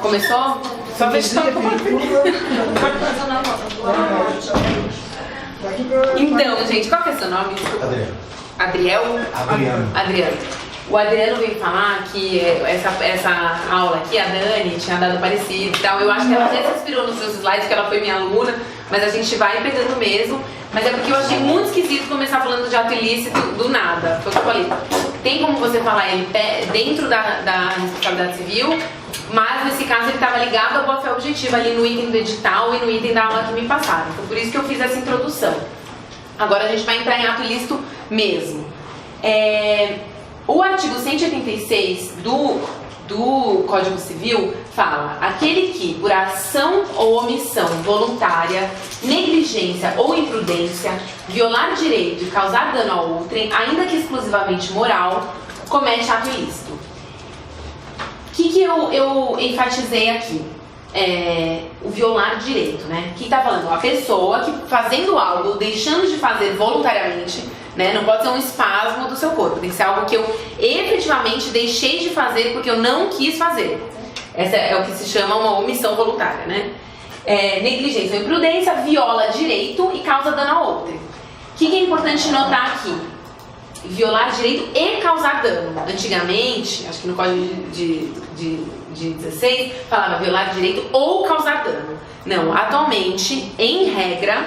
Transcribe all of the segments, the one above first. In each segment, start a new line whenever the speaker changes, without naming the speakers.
Começou? Só ver se tá Então, gente, qual que é seu nome? Adriel? Adriano. O Adriano veio falar que essa aula aqui, a Dani, tinha dado parecido e tal. Eu acho que ela até se inspirou nos seus slides, que ela foi minha aluna, mas a gente vai pegando mesmo. Mas é porque eu achei muito esquisito começar falando de ato ilícito do nada. Foi o que eu falei. Tem como você falar ele dentro da responsabilidade civil, mas nesse caso ele estava ligado ao boa-fé objetiva ali no item do edital e no item da aula que me passaram. Então por isso que eu fiz essa introdução. Agora a gente vai entrar em ato ilícito mesmo. O artigo 186 do Código Civil fala: aquele que, por ação ou omissão voluntária, negligência ou imprudência, violar direito e causar dano a outrem, ainda que exclusivamente moral, comete ato ilícito. O que eu enfatizei aqui? O violar direito, né? Que tá falando? A pessoa que fazendo algo ou deixando de fazer voluntariamente, né? Não pode ser um espasmo do seu corpo, tem que ser algo que eu efetivamente deixei de fazer porque eu não quis fazer. Essa é o que se chama uma omissão voluntária, né? Negligência ou imprudência viola direito e causa dano a outrem. O que é importante notar aqui? Violar direito e causar dano. Antigamente, acho que no Código de 16, falava violar direito ou causar dano. Não, atualmente, em regra,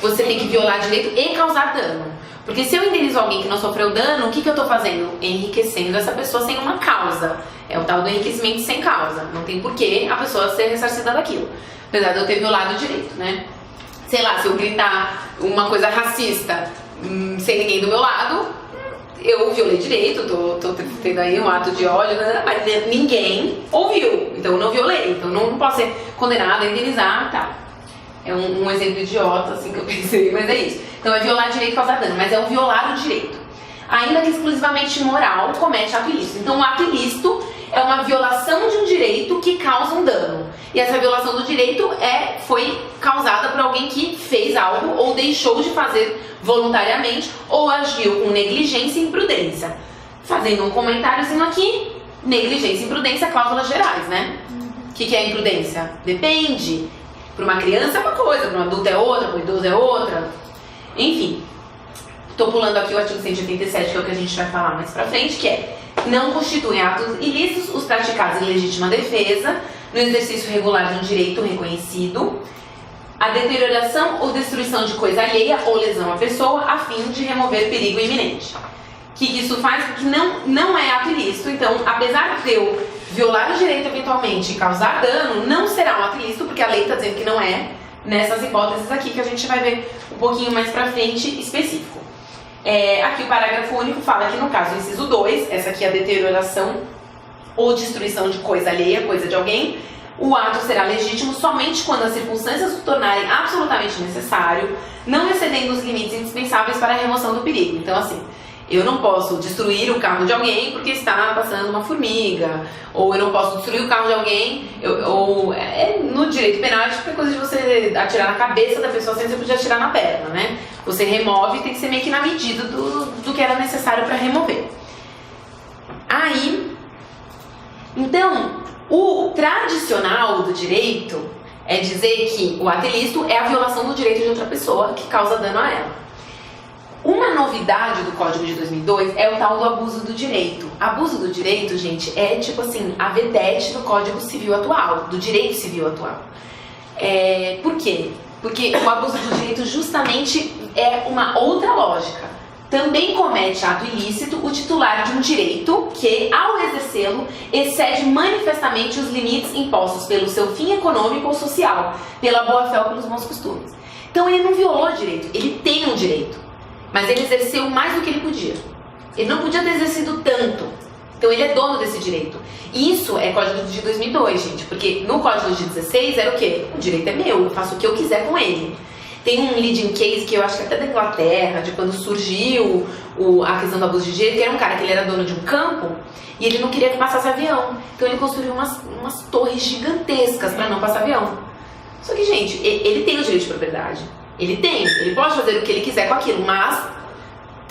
você tem que violar direito e causar dano. Porque se eu indenizo alguém que não sofreu dano, o que eu estou fazendo? Enriquecendo essa pessoa sem uma causa. É o tal do enriquecimento sem causa. Não tem porquê a pessoa ser ressarcida daquilo. Apesar de eu ter violado o direito, né? Sei lá, se eu gritar uma coisa racista sem ninguém do meu lado, eu violei direito, tô tendo aí um ato de ódio, mas ninguém ouviu, então eu não violei, então não posso ser condenada a indenizar, tá? É um exemplo idiota, assim, que eu pensei, mas é isso. Então é violar direito e causar dano, mas é o violar o direito. Ainda que exclusivamente moral, comete ato ilícito. Então o ato ilícito é uma violação de um direito que causa um dano. E essa violação do direito foi causada por alguém que fez algo ou deixou de fazer voluntariamente ou agiu com negligência e imprudência. Fazendo um comentáriozinho aqui, negligência e imprudência, cláusulas gerais, né? O que é imprudência? Depende. Para uma criança é uma coisa, para um adulto é outra, para um idoso é outra. Enfim, estou pulando aqui o artigo 187, que é o que a gente vai falar mais pra frente, que é: não constituem atos ilícitos os praticados em legítima defesa, no exercício regular de um direito reconhecido, a deterioração ou destruição de coisa alheia ou lesão à pessoa, a fim de remover perigo iminente. O que isso faz? Porque não é ato ilícito. Então, apesar de eu violar o direito eventualmente e causar dano, não será um ato ilícito, porque a lei está dizendo que não é, nessas hipóteses aqui, que a gente vai ver um pouquinho mais pra frente específico. Aqui o parágrafo único fala que no caso do inciso 2, essa aqui é a deterioração ou destruição de coisa alheia, coisa de alguém, o ato será legítimo somente quando as circunstâncias o tornarem absolutamente necessário, não excedendo os limites indispensáveis para a remoção do perigo. Então, assim, eu não posso destruir o carro de alguém porque está passando uma formiga, ou eu não posso destruir o carro de alguém, no direito penal, tipo, é coisa de você atirar na cabeça da pessoa sem você poder atirar na perna, né? Você remove, tem que ser meio que na medida do que era necessário para remover. Então, o tradicional do direito é dizer que o ato ilícito é a violação do direito de outra pessoa que causa dano a ela. Uma novidade do Código de 2002 é o tal do abuso do direito. Abuso do direito, gente, é tipo assim, a vedete do Código Civil atual, do direito civil atual. Por quê? Porque o abuso do direito justamente é uma outra lógica. Também comete ato ilícito o titular de um direito que, ao exercê-lo, excede manifestamente os limites impostos pelo seu fim econômico ou social, pela boa-fé ou pelos bons costumes. Então ele não violou o direito, ele tem um direito. Mas ele exerceu mais do que ele podia. Ele não podia ter exercido tanto. Então ele é dono desse direito. Isso é Código de 2002, gente. Porque no Código de 16 era o quê? O direito é meu, eu faço o que eu quiser com ele. Tem um leading case que eu acho que até da Inglaterra, de quando surgiu a questão do abuso de direito, que era um cara que ele era dono de um campo e ele não queria que passasse avião. Então ele construiu umas torres gigantescas para não passar avião. Só que, gente, ele tem o direito de propriedade. Ele pode fazer o que ele quiser com aquilo, mas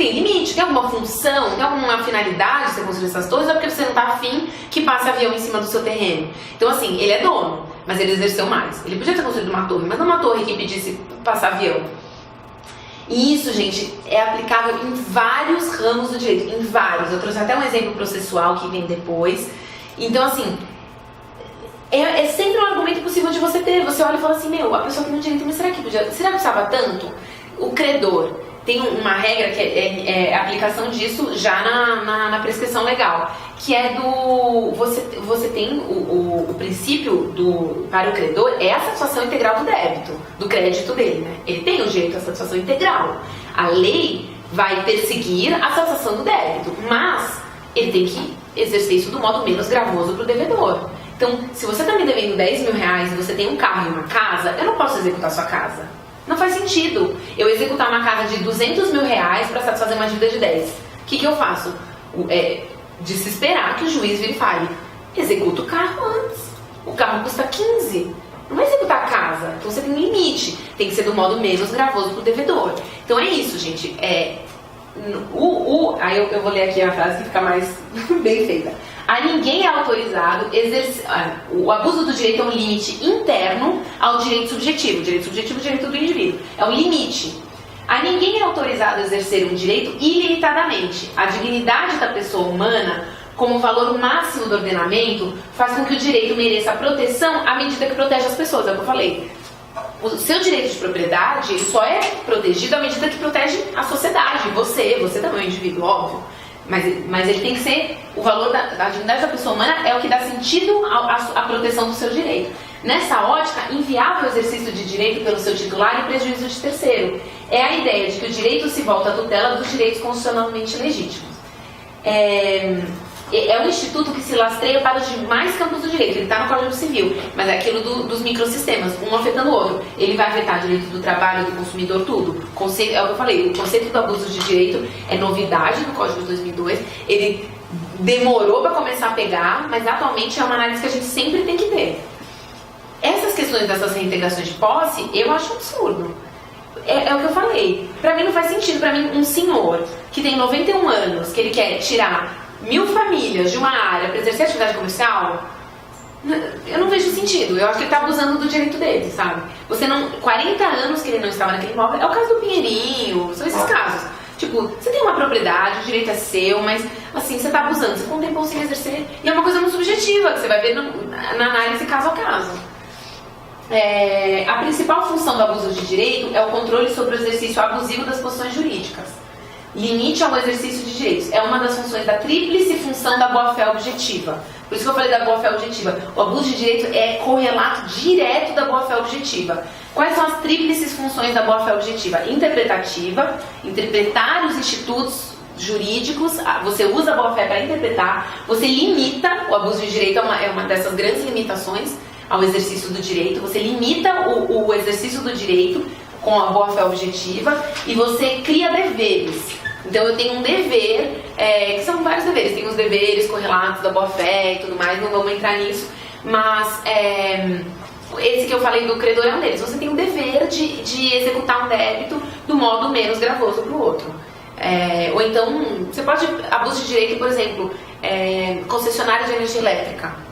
tem limite, tem alguma função, tem alguma finalidade de você construir essas torres, ou é porque você não tá afim que passe avião em cima do seu terreno. Então assim, ele é dono, mas ele exerceu mais. Ele podia ter construído uma torre, mas não uma torre que impedisse passar avião. E isso, gente, é aplicável em vários ramos do direito, em vários. Eu trouxe até um exemplo processual que vem depois. Então assim, é sempre um argumento possível de você ter. Você olha e fala assim, meu, a pessoa tem um direito, mas será que precisava tanto? O credor tem uma regra que é a aplicação disso já na prescrição legal, que é do... Você tem o princípio para o credor é a satisfação integral do débito, do crédito dele, né? Ele tem o direito à satisfação integral. A lei vai perseguir a satisfação do débito, mas ele tem que exercer isso do modo menos gravoso para o devedor. Então, se você está me devendo 10 mil reais e você tem um carro e uma casa, eu não posso executar sua casa. Não faz sentido eu executar uma casa de 200 mil reais para satisfazer uma dívida de 10. O que eu faço? De se esperar que o juiz vire e fale, executa o carro antes. O carro custa 15. Não vai executar a casa. Então você tem um limite. Tem que ser do modo menos gravoso para o devedor. Então é isso, gente. Aí eu vou ler aqui a frase que fica mais bem feita. A ninguém é autorizado exercer... O abuso do direito é um limite interno ao direito subjetivo. O direito subjetivo é o direito do indivíduo. É um limite. A ninguém é autorizado exercer um direito ilimitadamente. A dignidade da pessoa humana, como valor máximo do ordenamento, faz com que o direito mereça proteção à medida que protege as pessoas. É o que eu falei. O seu direito de propriedade ele só é protegido à medida que protege a sociedade. Você também é um indivíduo, óbvio. Mas ele tem que ser, o valor da dignidade da pessoa humana é o que dá sentido à proteção do seu direito. Nessa ótica, inviável o exercício de direito pelo seu titular e prejuízo de terceiro. É a ideia de que o direito se volta à tutela dos direitos constitucionalmente legítimos. É um instituto que se lastreia para os demais campos do direito. Ele está no Código Civil, mas é aquilo dos microsistemas, um afetando o outro. Ele vai afetar o direito do trabalho, do consumidor, tudo. É o que eu falei, o conceito do abuso de direito é novidade no Código de 2002. Ele demorou para começar a pegar, mas atualmente é uma análise que a gente sempre tem que ter. Essas questões dessas reintegrações de posse, eu acho absurdo. É o que eu falei. Para mim não faz sentido, para mim um senhor que tem 91 anos, que ele quer tirar 1000 famílias de uma área para exercer atividade comercial, eu não vejo sentido. Eu acho que ele está abusando do direito dele, sabe? 40 anos que ele não estava naquele imóvel, é o caso do Pinheirinho, são esses casos. Tipo, você tem uma propriedade, o direito é seu, mas assim, você está abusando, você ficou um tempão sem exercer, e é uma coisa muito subjetiva, que você vai ver na análise caso a caso. A principal função do abuso de direito é o controle sobre o exercício abusivo das posições jurídicas. Limite ao exercício de direitos. É uma das funções da tríplice função da boa-fé objetiva. Por isso que eu falei da boa-fé objetiva. O abuso de direito é correlato direto da boa-fé objetiva. Quais são as tríplices funções da boa-fé objetiva? Interpretativa, interpretar os institutos jurídicos, você usa a boa-fé para interpretar, você limita, o abuso de direito é uma dessas grandes limitações ao exercício do direito, você limita o exercício do direito com a boa-fé objetiva e você cria deveres. Então eu tenho um dever, que são vários deveres, tem os deveres correlatos da boa-fé e tudo mais, não vamos entrar nisso, mas esse que eu falei do credor é um deles. Você tem o dever de executar um débito do modo menos gravoso para o outro. Ou então, você pode, abuso de direito, por exemplo, concessionária de energia elétrica.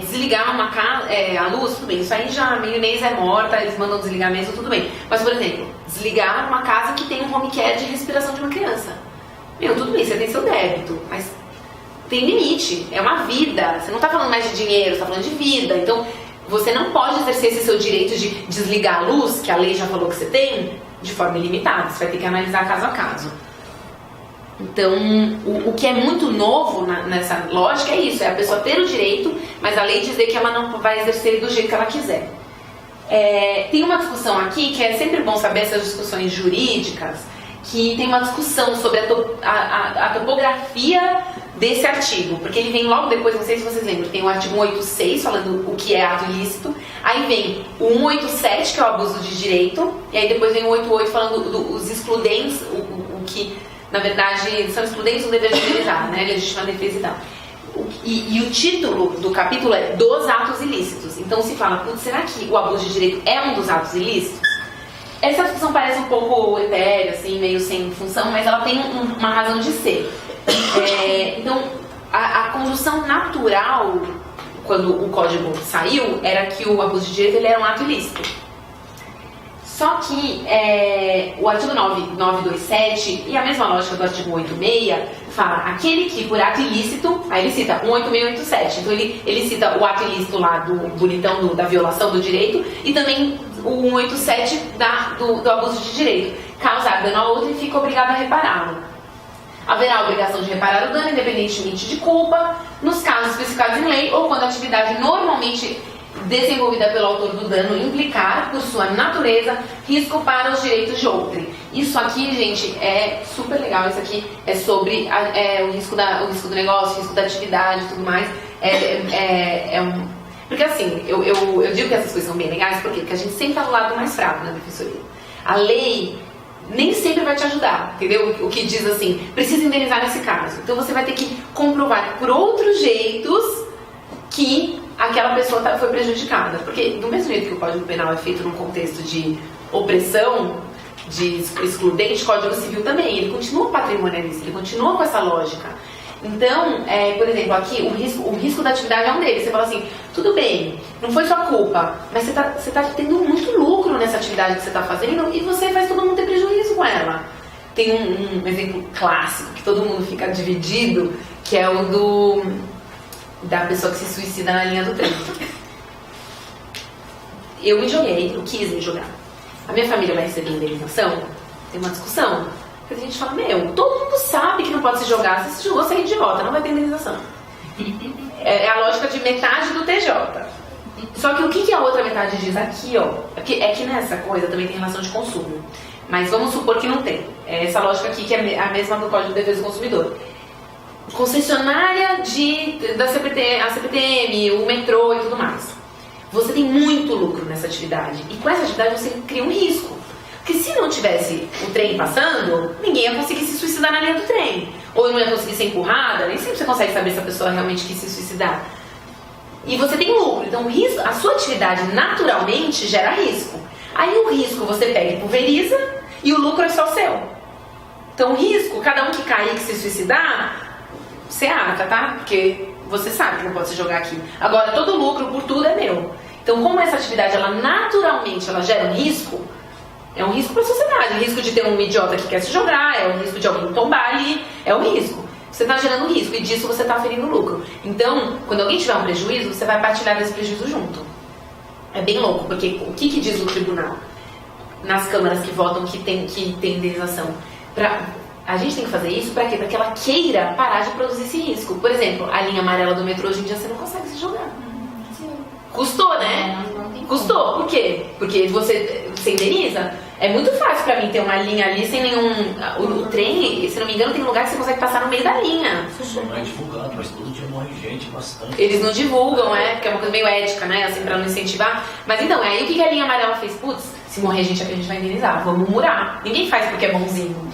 Desligar uma casa, a luz, tudo bem, isso aí já a Inês é morta, eles mandam desligar mesmo, tudo bem. Mas, por exemplo, desligar uma casa que tem um home care de respiração de uma criança. Tudo bem, você tem seu débito, mas tem limite, é uma vida. Você não está falando mais de dinheiro, você está falando de vida. Então, você não pode exercer esse seu direito de desligar a luz, que a lei já falou que você tem, de forma ilimitada. Você vai ter que analisar caso a caso. Então, o que é muito novo nessa lógica é isso, é a pessoa ter o direito, mas a lei dizer que ela não vai exercer do jeito que ela quiser. Tem uma discussão aqui, que é sempre bom saber essas discussões jurídicas, que tem uma discussão sobre a topografia desse artigo, porque ele vem logo depois, não sei se vocês lembram, tem o artigo 186 falando o que é ato ilícito, aí vem o 187, que é o abuso de direito, e aí depois vem o 188 falando dos excludentes, o que... Na verdade, são excludentes do dever de utilizar, né? Legítima defesa e tal. E o título do capítulo é dos atos ilícitos. Então se fala, será que o abuso de direito é um dos atos ilícitos? Essa discussão parece um pouco etérea, assim, meio sem função, mas ela tem uma razão de ser. Então, a conjunção natural, quando o código saiu, era que o abuso de direito ele era um ato ilícito. Só que o artigo 927 e a mesma lógica do artigo 186 fala aquele que por ato ilícito, aí ele cita 186 e 187, então ele cita o ato ilícito lá do bonitão da violação do direito e também o 187 do abuso de direito, causar dano a outro e fica obrigado a repará-lo. Haverá a obrigação de reparar o dano independentemente de culpa, nos casos especificados em lei ou quando a atividade normalmente desenvolvida pelo autor do dano implicar, por sua natureza, risco para os direitos de outrem. Isso aqui, gente, é super legal. Isso aqui é sobre o risco do negócio, o risco da atividade e tudo mais. Porque assim, eu digo que essas coisas são bem legais, porque a gente sempre está do lado mais fraco na defensoria. A lei nem sempre vai te ajudar, entendeu? O que diz assim, precisa indenizar nesse caso. Então você vai ter que comprovar por outros jeitos que aquela pessoa foi prejudicada. Porque do mesmo jeito que o Código Penal é feito num contexto de opressão, de excludente, o Código Civil também, ele continua patrimonialista, ele continua com essa lógica. Então, por exemplo, aqui o risco da atividade é um deles. Você fala assim, tudo bem, não foi sua culpa, mas você tá tendo muito lucro nessa atividade que você está fazendo e você faz todo mundo ter prejuízo com ela. Tem um exemplo clássico que todo mundo fica dividido, que é o da pessoa que se suicida na linha do trem. Eu quis me jogar. A minha família vai receber indenização? Tem uma discussão. Porque a gente fala, todo mundo sabe que não pode se jogar. Se se jogou, você é idiota, não vai ter indenização. É a lógica de metade do TJ. Só que o que a outra metade diz aqui, ó? É que nessa coisa também tem relação de consumo. Mas vamos supor que não tem. É essa lógica aqui que é a mesma do Código de Defesa do Consumidor. Concessionária da CPTM, o metrô e tudo mais. Você tem muito lucro nessa atividade. E com essa atividade você cria um risco. Porque se não tivesse o trem passando, ninguém ia conseguir se suicidar na linha do trem. Ou não ia conseguir ser empurrada, nem sempre você consegue saber se a pessoa realmente quis se suicidar. E você tem lucro. Então a sua atividade naturalmente gera risco. Aí o risco você pega e pulveriza e o lucro é só seu. Então o risco, cada um que cair, que se suicidar, você arca, tá? Porque você sabe que não pode se jogar aqui. Agora, todo lucro por tudo é meu. Então, como essa atividade, ela naturalmente gera um risco, é um risco para a sociedade. O risco de ter um idiota que quer se jogar, é o risco de alguém tombar ali, é um risco. Você está gerando risco e disso você está ferindo lucro. Então, quando alguém tiver um prejuízo, você vai partilhar desse prejuízo junto. É bem louco, porque o que diz o tribunal? Nas câmaras que votam que tem indenização. A gente tem que fazer isso para quê? Para que ela queira parar de produzir esse risco. Por exemplo, a linha amarela do metrô, hoje em dia você não consegue se jogar. Custou, né? Custou. Por quê? Porque você indeniza. É muito fácil pra mim ter uma linha ali sem nenhum... O trem, se não me engano, tem um lugar que você consegue passar no meio da linha.
Não é divulgado, mas todo dia morre gente bastante.
Eles não divulgam, porque é uma coisa meio ética, né? Assim, pra não incentivar. Mas então, aí o que a linha amarela fez? Putz, se morrer gente aqui a gente vai indenizar. Vamos murar. Ninguém faz porque é bonzinho.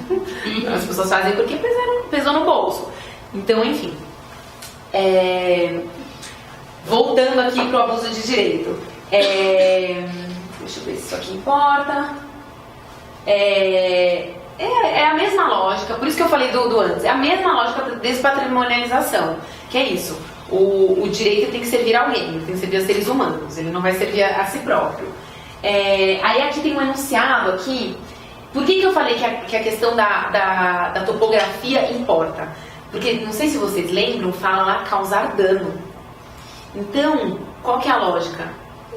As pessoas fazem porque pesou no bolso. Então, enfim. Voltando aqui pro abuso de direito. Deixa eu ver se isso aqui importa. É a mesma lógica, por isso que eu falei do antes. É a mesma lógica da despatrimonialização. Que é isso. O direito tem que servir a alguém, tem que servir a seres humanos. Ele não vai servir a si próprio. Aí aqui tem um enunciado aqui. Por que eu falei que a questão da topografia importa? Porque, não sei se vocês lembram, fala lá causar dano. Então, qual que é a lógica?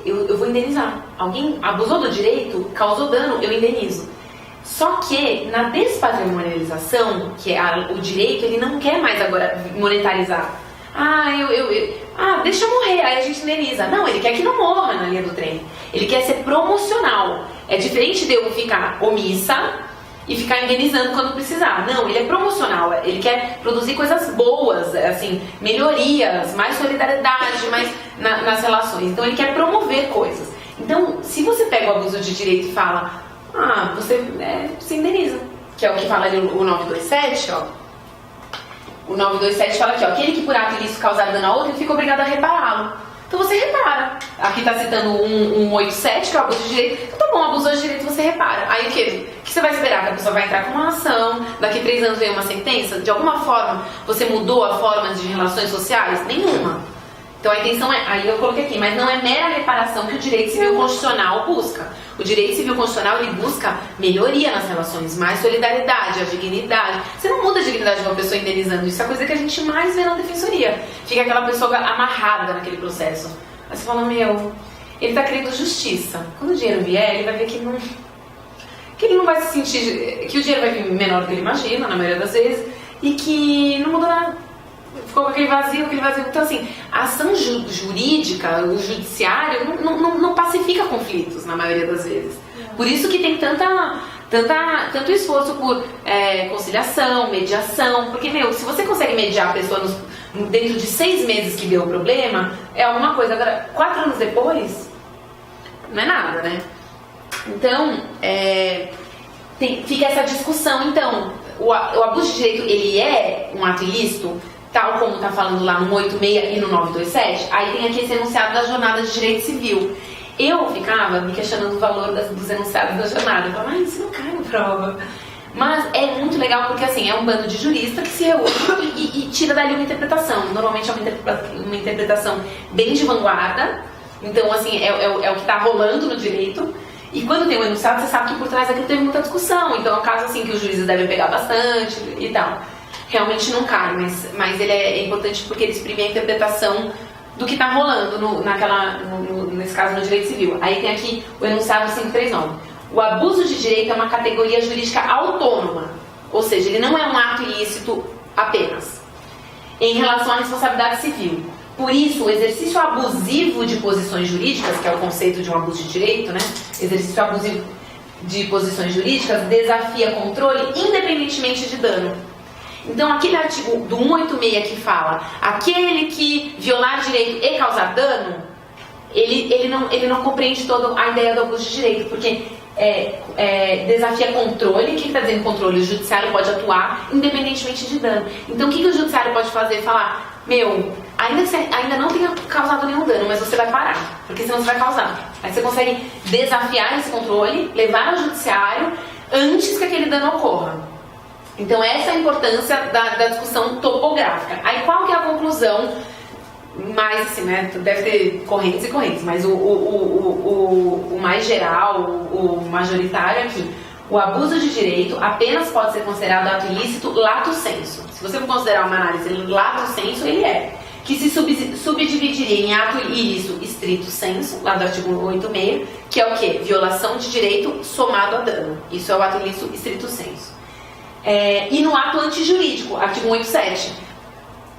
Eu vou indenizar. Alguém abusou do direito, causou dano, eu indenizo. Só que na despatrimonialização, que é o direito, ele não quer mais agora monetarizar. Deixa eu morrer, aí a gente indeniza. Não, ele quer que não morra na linha do trem. Ele quer ser promocional. É diferente de eu ficar omissa e ficar indenizando quando precisar. Não, ele é promocional. Ele quer produzir coisas boas, assim, melhorias, mais solidariedade, mais nas relações. Então ele quer promover coisas. Então, se você pega o abuso de direito e fala, você indeniza. Que é o que fala ali o 927, ó. O 927 fala aqui, ó, aquele que por ato ilícito causar dano a outro, ele fica obrigado a repará-lo. Então você repara. Aqui tá citando um 187, que é o abuso de direito. Então tá bom, abusou de direito, você repara. Aí o quê? O que você vai esperar? Que a pessoa vai entrar com uma ação, daqui 3 anos vem uma sentença? De alguma forma, você mudou a forma de relações sociais? Nenhuma. Então a intenção é, aí eu coloquei aqui, mas não é mera reparação que o direito civil constitucional busca. O direito civil constitucional, ele busca melhoria nas relações, mais solidariedade, a dignidade. Você não muda a dignidade de uma pessoa indenizando, isso é a coisa que a gente mais vê na defensoria. Fica aquela pessoa amarrada naquele processo. Aí você fala, meu, ele tá querendo justiça. Quando o dinheiro vier, ele vai ver que ele não vai se sentir, que o dinheiro vai vir menor do que ele imagina, na maioria das vezes, e que não mudou nada. Ficou com aquele vazio. Então, assim, a ação jurídica, o judiciário, não pacifica conflitos, na maioria das vezes. Por isso que tem tanto esforço por conciliação, mediação. Porque, se você consegue mediar a pessoa dentro de 6 meses que deu o problema, é alguma coisa. Agora, 4 anos depois, não é nada, né? Então, fica essa discussão. Então, o abuso de direito, ele é um ato ilícito? Tal como está falando lá no 186 e no 927, aí tem aqui esse enunciado da jornada de direito civil. Eu ficava me questionando o valor dos enunciados da jornada. Eu falava, isso não cai na prova. Mas é muito legal porque, assim, é um bando de jurista que se reúne e tira dali uma interpretação. Normalmente é uma interpretação bem de vanguarda. Então, assim, é o que está rolando no direito. E quando tem um enunciado, você sabe que por trás daquilo teve muita discussão. Então é um caso, assim, que os juízes devem pegar bastante e tal. Realmente não cai, mas ele é importante porque ele exprime a interpretação do que está rolando nesse caso no direito civil. Aí tem aqui o enunciado 539. O abuso de direito é uma categoria jurídica autônoma, ou seja, ele não é um ato ilícito apenas, em relação à responsabilidade civil. Por isso, o exercício abusivo de posições jurídicas, que é o conceito de um abuso de direito, né? Exercício abusivo de posições jurídicas desafia controle independentemente de dano. Então, aquele artigo do 186 que fala aquele que violar direito e causar dano, ele não compreende toda a ideia do abuso de direito, porque desafia controle. O que está dizendo controle? O judiciário pode atuar independentemente de dano. Então, o que o judiciário pode fazer? Falar, ainda que você ainda não tenha causado nenhum dano, mas você vai parar, porque senão você vai causar. Aí você consegue desafiar esse controle, levar ao judiciário antes que aquele dano ocorra. Então essa é a importância da discussão topográfica. Aí qual que é a conclusão? Mais assim, né? Deve ter correntes e correntes, mas o mais geral, o majoritário aqui. O abuso de direito apenas pode ser considerado ato ilícito lato sensu. Se você for considerar uma análise lato sensu, ele que se subdividiria em ato ilícito estrito sensu, lá do artigo 86, que é o quê? Violação de direito somado a dano. Isso é o ato ilícito estrito sensu. E no ato antijurídico, artigo 187.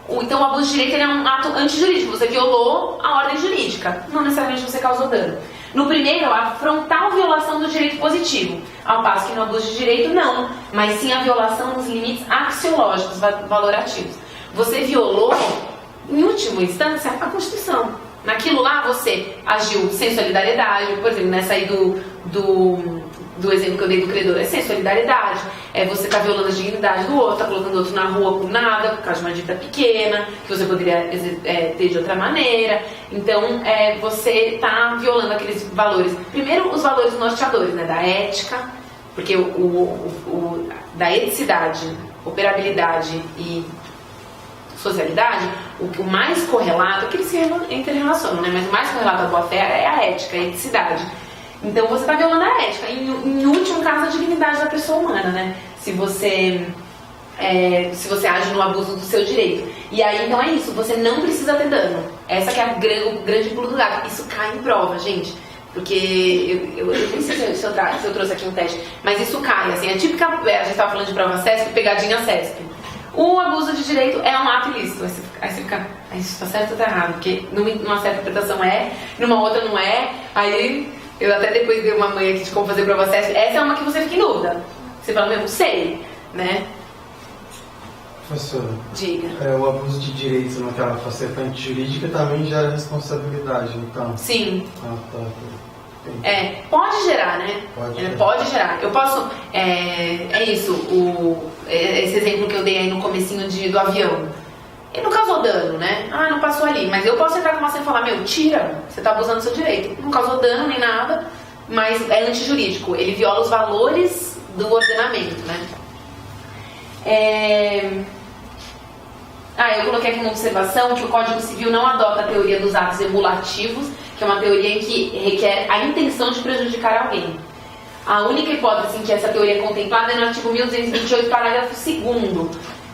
Então o abuso de direito ele é um ato antijurídico, você violou a ordem jurídica, não necessariamente você causou dano. No primeiro é a frontal violação do direito positivo, ao passo que no abuso de direito não, mas sim a violação dos limites axiológicos valorativos. Você violou, em última instância, a Constituição. Naquilo lá você agiu sem solidariedade, por exemplo, nessa aí do exemplo que eu dei do credor, é sem solidariedade, você está violando a dignidade do outro, está colocando o outro na rua por nada, por causa de uma dívida pequena, que você poderia ter de outra maneira. Então, você está violando aqueles valores. Primeiro, os valores norteadores, né, da ética, porque da eticidade, operabilidade e socialidade, o mais correlato, é que eles se interrelacionam, né, mas o mais correlato à boa-fé é a ética, a eticidade. Então você está violando a ética, em último caso a dignidade da pessoa humana, né? Se você age no abuso do seu direito. E aí então é isso, você não precisa ter dano. Essa que é o grande pulo do gato. Isso cai em prova, gente. Porque eu nem sei se eu trouxe aqui um teste, mas isso cai, assim, a típica, a gente estava falando de prova CESP, pegadinha CESP. O abuso de direito é um ato ilícito. Aí você fica, isso está certo ou está errado? Porque numa certa interpretação numa outra não é, aí... Eu até depois dei uma manha aqui de como fazer prova CESP. Essa é uma que você fica em dúvida. Você fala, não sei, né?
Professora,
diga.
O abuso de direitos naquela faceta antijurídica também gera responsabilidade, então?
Sim.
Ah, tá.
Pode gerar, né? Pode gerar. Eu posso... esse exemplo que eu dei aí no comecinho do avião. Ele não causou dano, né? Não passou ali. ali. Mas eu posso entrar com uma ação e falar, meu, tira, você tá abusando do seu direito. Não causou dano nem nada, mas é antijurídico. Ele viola os valores do ordenamento, né? Eu coloquei aqui uma observação que o Código Civil não adota a teoria dos atos emulativos, que é uma teoria em que requer a intenção de prejudicar alguém. A única hipótese em que essa teoria é contemplada é no artigo 1228, parágrafo 2º,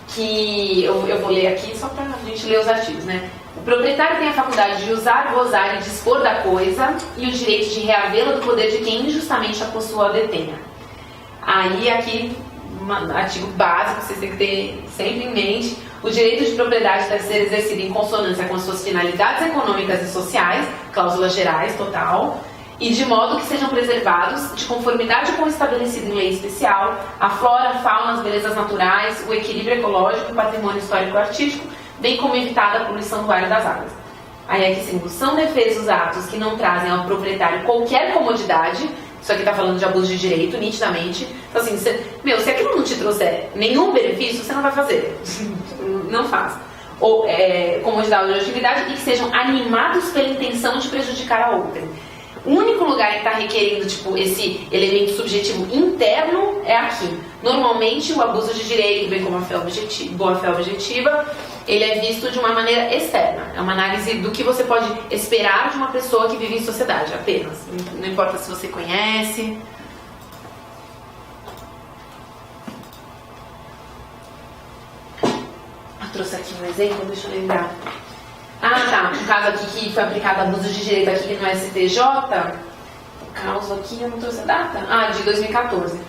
que eu vou ler aqui só para a gente ler os artigos, né? O proprietário tem a faculdade de usar, gozar e dispor da coisa e o direito de reavê-la do poder de quem injustamente a possua ou detenha. Aí aqui, um artigo básico, vocês têm que ter sempre em mente: o direito de propriedade deve ser exercido em consonância com as suas finalidades econômicas e sociais, cláusulas gerais, total, e de modo que sejam preservados, de conformidade com o estabelecido em lei especial, a flora, a fauna, as belezas naturais, o equilíbrio ecológico, o patrimônio histórico-artístico, bem como evitada a poluição do ar e das águas. Aí aqui sim, são defesos atos que não trazem ao proprietário qualquer comodidade. Isso aqui está falando de abuso de direito, nitidamente. Então assim, se aquilo não te trouxer nenhum benefício, você não vai fazer. Não faz. Ou comodidade ou utilidade, e que sejam animados pela intenção de prejudicar a outrem. O único lugar que está requerendo esse elemento subjetivo interno é aqui. Normalmente o abuso de direito, bem como a boa-fé objetiva, ele é visto de uma maneira externa. É uma análise do que você pode esperar de uma pessoa que vive em sociedade, apenas. Não importa se você conhece. Eu trouxe aqui um exemplo, deixa eu lembrar. Um caso aqui que foi aplicado abuso de direito aqui no STJ. O caso aqui, eu não trouxe a data. De 2014.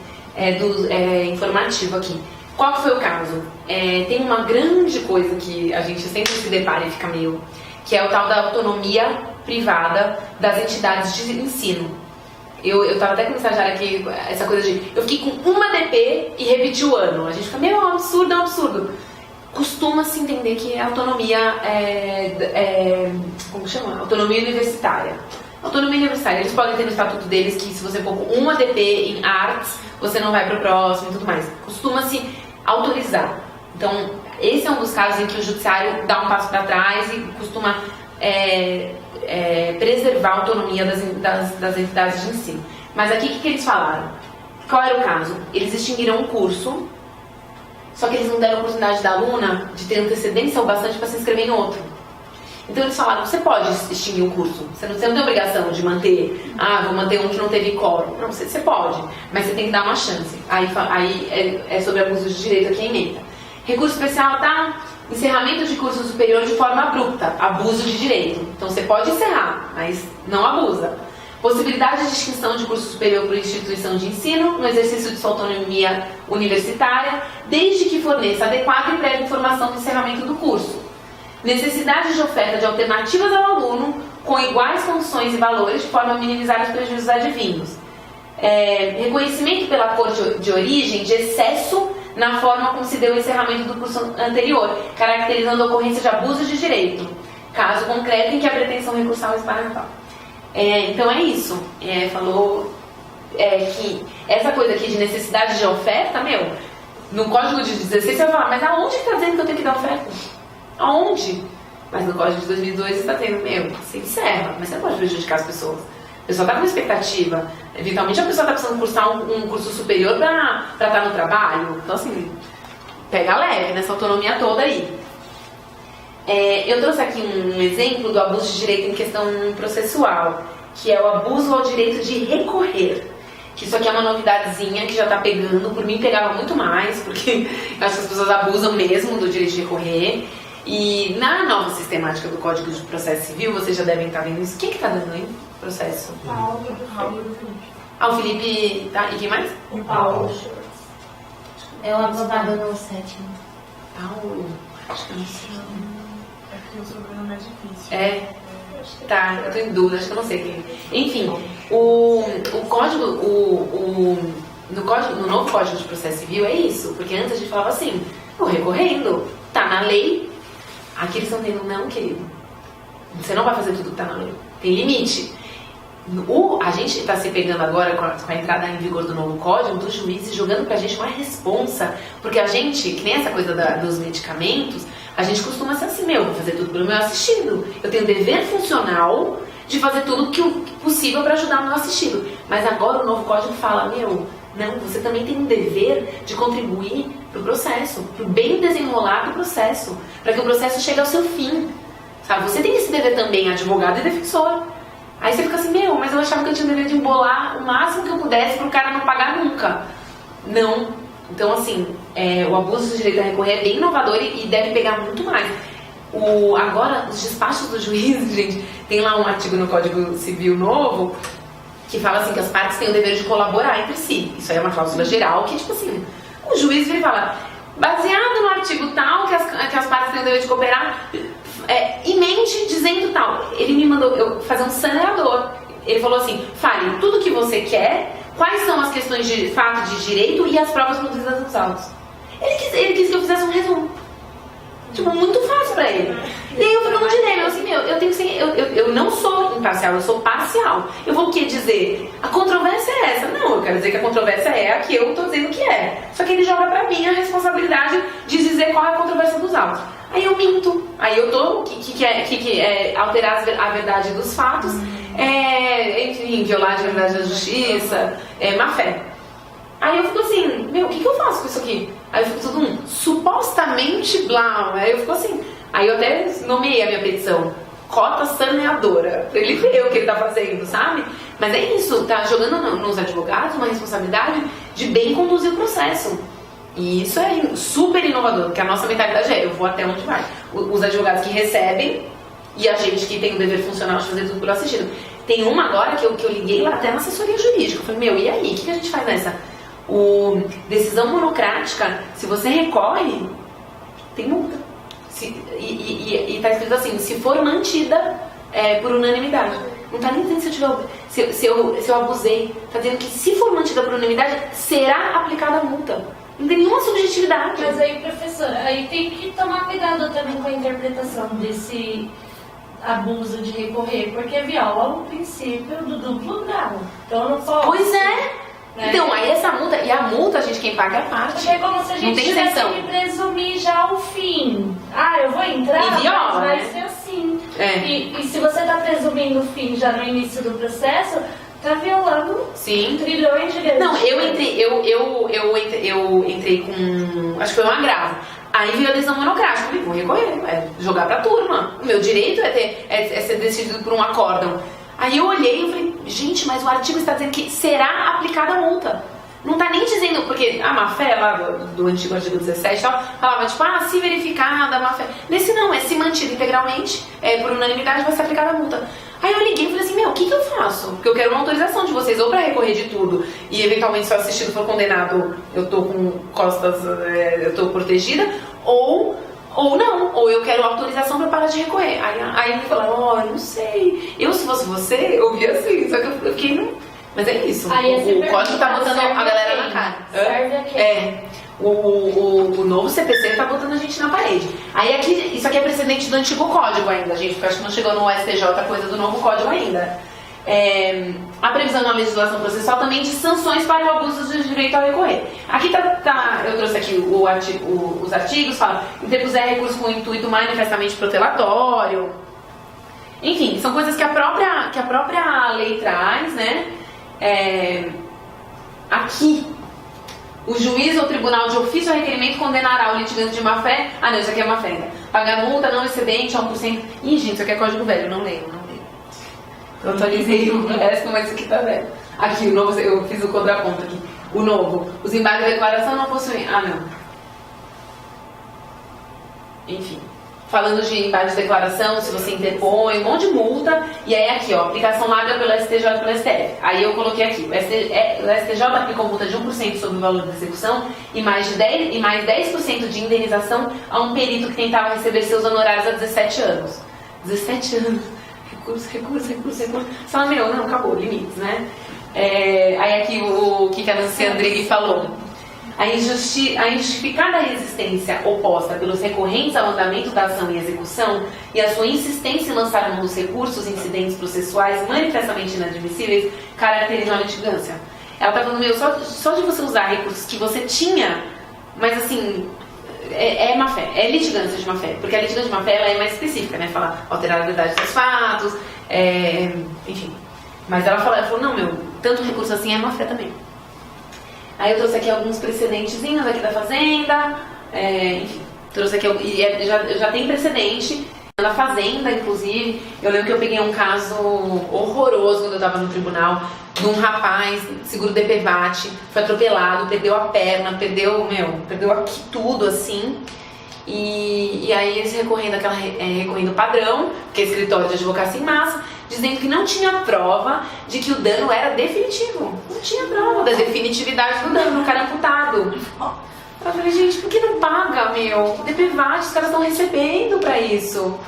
Informativo aqui. Qual que foi o caso? Tem uma grande coisa que a gente sempre se depara e fica meio... que é o tal da autonomia privada das entidades de ensino. Eu estava até com o estagiário aqui, essa coisa de... Eu fiquei com uma DP e repeti o ano. A gente fica, é um absurdo. Costuma-se entender que a autonomia como chama? Autonomia universitária. Autonomia universitária, eles podem ter no estatuto deles que se você for com uma DP em artes, você não vai para o próximo e tudo mais. Costuma-se autorizar. Então, esse é um dos casos em que o judiciário dá um passo para trás e costuma preservar a autonomia das entidades de ensino. Mas aqui, o que eles falaram? Qual era o caso? Eles extinguiram um curso, só que eles não deram a oportunidade da aluna de ter antecedência o bastante para se inscrever em outro. Então eles falaram, você pode extinguir o curso, você não tem obrigação de manter, vou manter um que não teve quórum. Não, você pode, mas você tem que dar uma chance. Aí é sobre abuso de direito aqui em emenda. Recurso especial, encerramento de curso superior de forma abrupta, abuso de direito. Então você pode encerrar, mas não abusa. Possibilidade de extinção de curso superior por instituição de ensino, no exercício de sua autonomia universitária, desde que forneça adequada e prévia informação do encerramento do curso. Necessidade de oferta de alternativas ao aluno, com iguais condições e valores, de forma a minimizar os prejuízos advindos. Reconhecimento pela corte de origem de excesso na forma como se deu o encerramento do curso anterior, caracterizando a ocorrência de abuso de direito, caso concreto em que a pretensão recursal esbarra. Então é isso. Falou que essa coisa aqui de necessidade de oferta, no Código de 16 você vai falar, mas aonde está dizendo que eu tenho que dar oferta? Aonde? Mas no Código de 2002 você está tendo, você encerra, mas você não pode prejudicar as pessoas. A pessoa está com uma expectativa. Eventualmente a pessoa está precisando cursar um curso superior para estar no trabalho. Então assim, pega leve nessa autonomia toda aí. Eu trouxe aqui um exemplo do abuso de direito em questão processual, que é o abuso ao direito de recorrer. Que isso aqui é uma novidadezinha que já está pegando, por mim pegava muito mais, porque eu acho que as pessoas abusam mesmo do direito de recorrer. E na nova sistemática do Código de Processo Civil, vocês já devem estar vendo isso. Quem que está dando aí processo?
Paulo e o Felipe.
O Felipe, tá? E quem mais?
O Paulo.
É o advogado no sétimo.
Paulo, acho que eu não sei.
É porque o sobrenome é difícil.
Tá, eu tô em dúvida, acho que eu não sei quem. Enfim, o código, no novo Código de Processo Civil é isso, porque antes a gente falava assim, recorrendo, tá na lei. Aqui eles estão dizendo, não, querido, você não vai fazer tudo que tá na lei, tem limite. A gente está se pegando agora com a entrada em vigor do novo código, dos juízes jogando pra gente uma responsa, porque a gente, que nem essa coisa dos medicamentos, A gente costuma ser assim, vou fazer tudo pelo meu assistido. Eu tenho dever funcional de fazer tudo que possível para ajudar o meu assistido. Mas agora o novo código fala, não, você também tem um dever de contribuir para o processo, para o bem desenrolar do processo, para que o processo chegue ao seu fim. Sabe? Você tem esse dever também, advogado e defensor. Aí você fica assim, mas eu achava que eu tinha o dever de embolar o máximo que eu pudesse para o cara não pagar nunca. Não. Então, assim, o abuso do direito a recorrer é bem inovador e deve pegar muito mais. Agora, os despachos do juiz, gente, tem lá um artigo no Código Civil novo que fala assim que as partes têm o dever de colaborar entre si. Isso aí é uma cláusula geral que, tipo assim, o juiz vem falar, baseado no artigo tal, que as partes têm o dever de cooperar, emende dizendo tal. Ele me mandou eu fazer um saneador. Ele falou assim, fale tudo que você quer, quais são as questões de fato de direito e as provas produzidas nos autos. Ele quis que eu fizesse um resumo. Tipo, muito fácil pra ele. E aí eu fico no dilema, eu tenho que ser, eu não sou imparcial, eu sou parcial. Eu vou o que dizer? A controvérsia é essa. Não, eu quero dizer que a controvérsia é a que eu tô dizendo que é. Só que ele joga pra mim a responsabilidade de dizer qual é a controvérsia dos autos. Aí eu minto. Aí eu tô, que é alterar a verdade dos fatos, enfim, violar a verdade da justiça, má fé. Aí eu fico assim, o que eu faço com isso aqui? Aí eu fico todo supostamente blau. Aí eu fico assim. Aí eu até nomeei a minha petição, cota saneadora, pra ele ver o que ele tá fazendo, sabe? Mas é isso, tá jogando nos advogados uma responsabilidade de bem conduzir o processo. E isso é super inovador, porque a nossa mentalidade eu vou até onde vai. Os advogados que recebem e a gente que tem o dever funcional de fazer tudo pelo assistido. Tem uma agora que eu liguei lá até na assessoria jurídica. Eu falei, e aí, o que a gente faz nessa? Decisão monocrática, se você recorre, tem multa. E tá escrito assim, se for mantida por unanimidade. Não tá nem dizendo se eu abusei. Tá dizendo que se for mantida por unanimidade, será aplicada a multa. Não tem nenhuma subjetividade.
Mas aí, professora, aí tem que tomar cuidado também com a interpretação desse abuso de recorrer, porque viola o princípio do duplo grau. Então eu não posso...
Pois é! Né? Então, aí essa multa, e a multa, gente, quem paga é a parte.
É como se a gente tivesse que presumir já o fim. Eu vou entrar,
e viola,
mas vai
né?
ser assim. E se você está presumindo o fim já no início do processo, tá violando trilhões de vezes.
Não, eu entrei com... Acho que foi um agravo. Aí veio a decisão monocrática. Eu falei, vou recorrer, jogar pra turma. O meu direito é ser decidido por um acórdão. Aí eu olhei e falei, gente, mas o artigo está dizendo que será aplicada a multa. Não está nem dizendo, porque a má-fé lá do antigo artigo 17 tal, falava tipo, se verificada a má-fé. Nesse não, se mantido integralmente, por unanimidade vai ser aplicada a multa. Aí eu liguei e falei assim, o que eu faço? Porque eu quero uma autorização de vocês, ou para recorrer de tudo, e eventualmente se o assistido for condenado, eu tô com costas, eu tô protegida, ou não, ou eu quero autorização para parar de recorrer. Aí ele falou, eu não sei. Eu, se fosse você, eu via assim, só que eu fiquei, não. Mas é isso. O código tá botando a galera na cara.
Serve a quem?
O novo CPC tá botando a gente na parede. Aí aqui, isso aqui é precedente do antigo código ainda, gente, porque eu acho que não chegou no STJ coisa do novo código ainda. A previsão na legislação processual também de sanções para o abuso do direito a recorrer. Aqui eu trouxe aqui os artigos, fala, interpuser recurso com intuito manifestamente protelatório. Enfim, são coisas que a própria lei traz, né? Aqui, o juiz ou tribunal de ofício a requerimento condenará o litigante de má-fé. Não, isso aqui é má-fé ainda. Pagar multa não excedente a 1%. Ih, gente, isso aqui é código velho, não leio. Eu atualizei o resto, mas isso aqui tá velho. Aqui, o novo, eu fiz o contraponto aqui. O novo. Os embargos de declaração não possuem... não. Enfim. Falando de embargo de declaração, se você interpõe, um monte de multa. E aí aqui, aplicação larga pelo STJ e pelo STF. Aí eu coloquei aqui. O STJ aplicou multa de 1% sobre o valor da execução e mais 10% de indenização a um perito que tentava receber seus honorários há 17 anos. 17 anos. Recurso. Fala, não, acabou, limites, né? Aí aqui o que a Nancy Andrighi falou. A injustificada resistência oposta pelos recorrentes ao andamento da ação em execução e a sua insistência em lançar a mão dos recursos incidentes processuais manifestamente inadmissíveis caracterizam a litigância. Ela está falando, só de você usar recursos que você tinha, mas assim, é má fé, é litigância de má fé, porque a litigância de má fé ela é mais específica, né? Fala alterar a verdade dos fatos, enfim. Mas ela falou, não, tanto recurso assim é má fé também. Aí eu trouxe aqui alguns precedentezinhos aqui da Fazenda, enfim, trouxe aqui, e já tem precedente na Fazenda, inclusive. Eu lembro que eu peguei um caso horroroso quando eu estava no tribunal, de um rapaz, seguro DPVAT, foi atropelado, perdeu a perna, perdeu aqui tudo, assim. E aí eles recorrendo padrão, que é escritório de advocacia em massa, dizendo que não tinha prova de que o dano era definitivo. Não tinha prova da definitividade do dano, o cara amputado. Eu falei, gente, por que não paga, DPVAT, os caras estão recebendo pra isso.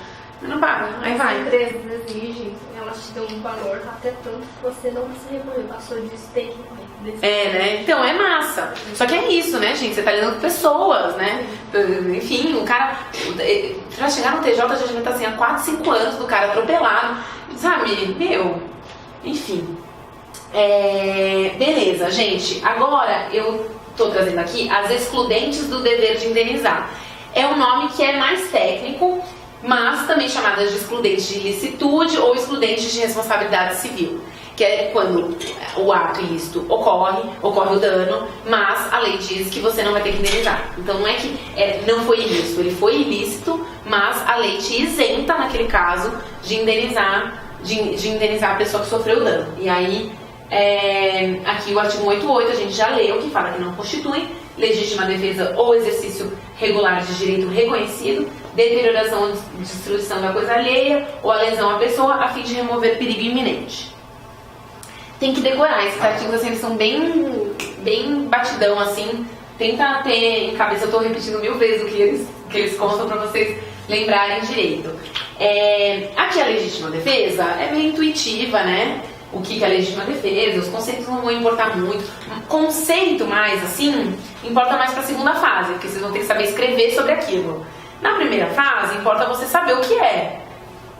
Não paga, aí vai.
As empresas exigem, elas te dão um valor até tanto que você não precisa recorrer, passou disso, tem que recorrer.
Né? Então é massa. Só que é isso, né, gente? Você tá lidando com pessoas, né? Enfim, o cara. Pra chegar no TJ, já deve estar assim, há 4, 5 anos do cara atropelado, sabe? Enfim. Beleza, gente. Agora eu tô trazendo aqui as excludentes do dever de indenizar. É um nome que é mais técnico, mas também chamadas de excludentes de ilicitude ou excludentes de responsabilidade civil, que é quando o ato ilícito ocorre o dano, mas a lei diz que você não vai ter que indenizar. Então não é que não foi ilícito, ele foi ilícito, mas a lei te isenta, naquele caso, de indenizar a pessoa que sofreu o dano. E aí, aqui o artigo 188 a gente já leu, que fala que não constitui legítima defesa ou exercício regular de direito reconhecido, deterioração ou destruição da coisa alheia ou a lesão à pessoa a fim de remover perigo iminente. Tem que decorar, esses artigos assim, eles são bem batidão, assim, tenta ter em cabeça, eu tô repetindo 1000 vezes o que eles constam para vocês lembrarem direito. Aqui a legítima defesa é meio intuitiva, né? O que é a legítima defesa, os conceitos não vão importar muito. Conceito mais, assim, importa mais para a segunda fase, porque vocês vão ter que saber escrever sobre aquilo. Na primeira fase, importa você saber o que é,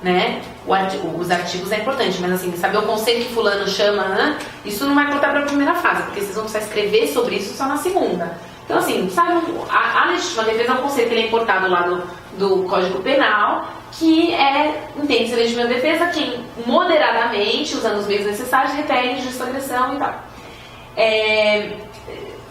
né? Os artigos é importante, mas assim, saber o conceito que fulano chama, isso não vai importar para a primeira fase, porque vocês vão precisar escrever sobre isso só na segunda. Então assim, sabe, a legítima defesa é um conceito que ele é importado lá do Código Penal, que entende-se a legítima defesa quem moderadamente, usando os meios necessários, repele injusta agressão e tal.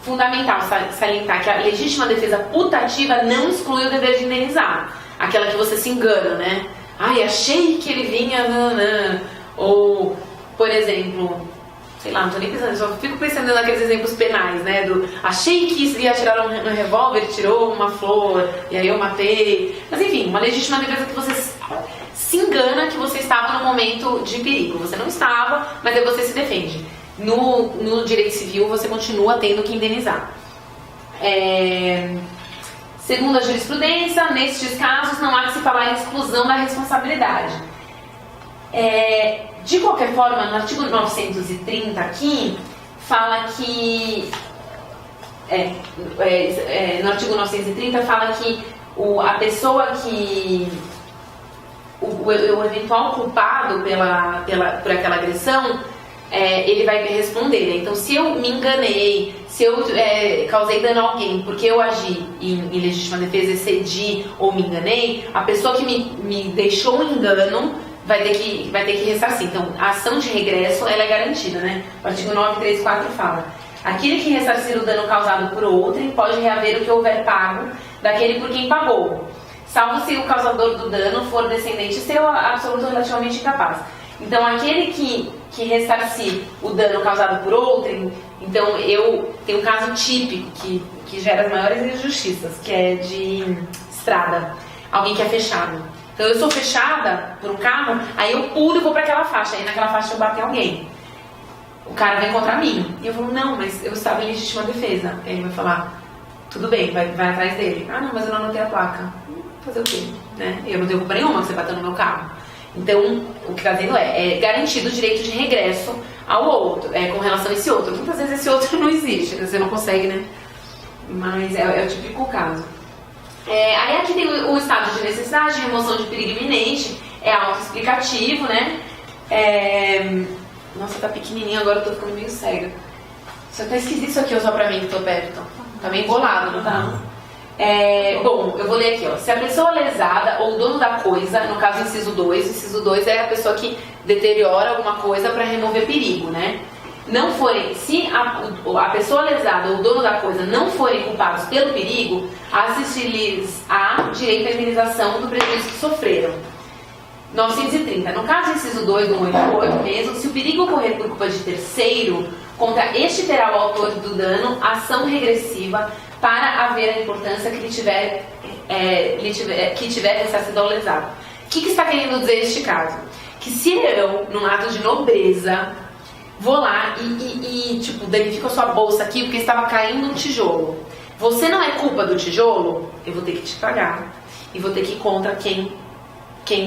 Fundamental salientar que a legítima defesa putativa não exclui o dever de indenizar. Aquela que você se engana, né? Ai, achei que ele vinha, ou, por exemplo, sei lá, não tô nem pensando, só fico pensando naqueles exemplos penais, né? Achei que ia atirar um revólver, tirou uma flor, e aí eu matei. Mas enfim, uma legítima defesa que você se engana que você estava no momento de perigo. Você não estava, mas aí você se defende. No direito civil, você continua tendo que indenizar. Segundo a jurisprudência, nestes casos não há que se falar em exclusão da responsabilidade. De qualquer forma, no artigo 930 aqui, fala que... no artigo 930 fala que a pessoa que... O eventual culpado por aquela agressão, ele vai responder, né? Então, se eu me enganei, se eu causei dano a alguém porque eu agi em legítima defesa, excedi ou me enganei, a pessoa que me deixou um engano vai ter que ressarcir. Então, a ação de regresso ela é garantida, né? O artigo 934 fala: aquele que ressarcir o dano causado por outrem pode reaver o que houver pago daquele por quem pagou, salvo se o causador do dano for descendente seu, absoluto ou relativamente incapaz. Então, aquele que ressarcir o dano causado por outrem, então eu tenho um caso típico que gera as maiores injustiças, que é de estrada. Alguém que é fechado. Então eu sou fechada por um carro, aí eu pulo e vou para aquela faixa, aí naquela faixa eu bato em alguém. O cara vai contra mim. E eu falo, não, mas eu estava em legítima defesa. Aí ele vai falar, tudo bem, vai atrás dele. Ah, não, mas eu não anotei a placa. Fazer o quê? Né? Eu não tenho culpa nenhuma que você bateu no meu carro. Então, o que está dizendo é garantido o direito de regresso ao outro, com relação a esse outro. Muitas vezes esse outro não existe, você não consegue, né? Mas é o típico caso. Aí aqui tem o estado de necessidade, de remoção de perigo iminente, é autoexplicativo, né? Nossa, tá pequenininho, agora eu tô ficando meio cega. Só tá esquisito isso aqui, ou só pra mim que tô perto? Tá meio embolado, não tá? Bom, eu vou ler aqui, ó. Se a pessoa lesada ou o dono da coisa, no caso inciso 2 é a pessoa que deteriora alguma coisa para remover perigo, né? Não forem, se a pessoa lesada ou o dono da coisa não forem culpados pelo perigo, assistir-lhes a direito à indenização do prejuízo que sofreram. 930. No caso inciso 2 do 188 mesmo, se o perigo ocorrer por culpa de terceiro, contra este terá o autor do dano ação regressiva para haver a importância que tiver ressarcido ao lesado. O que está querendo dizer este caso? Que se eu, num ato de nobreza, vou lá e tipo, danifico a sua bolsa aqui porque estava caindo um tijolo. Você não é culpa do tijolo, eu vou ter que te pagar. E vou ter que ir contra quem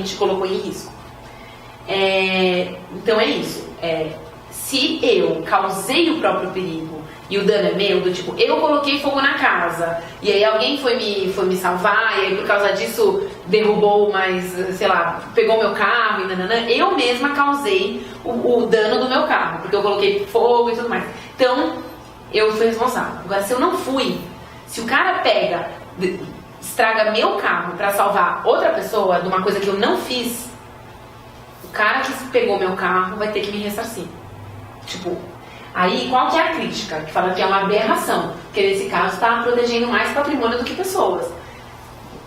te colocou em risco. Então é isso. Se eu causei o próprio perigo e o dano é meu, do tipo, eu coloquei fogo na casa e aí alguém foi me salvar e aí por causa disso derrubou, mas, sei lá, pegou meu carro e nananã, eu mesma causei o dano do meu carro, porque eu coloquei fogo e tudo mais. Então, eu fui responsável. Agora, se eu não fui, se o cara pega, estraga meu carro pra salvar outra pessoa de uma coisa que eu não fiz, o cara que pegou meu carro vai ter que me ressarcir. Tipo, aí qual que é a crítica? Que fala que é uma aberração, porque nesse caso está protegendo mais patrimônio do que pessoas.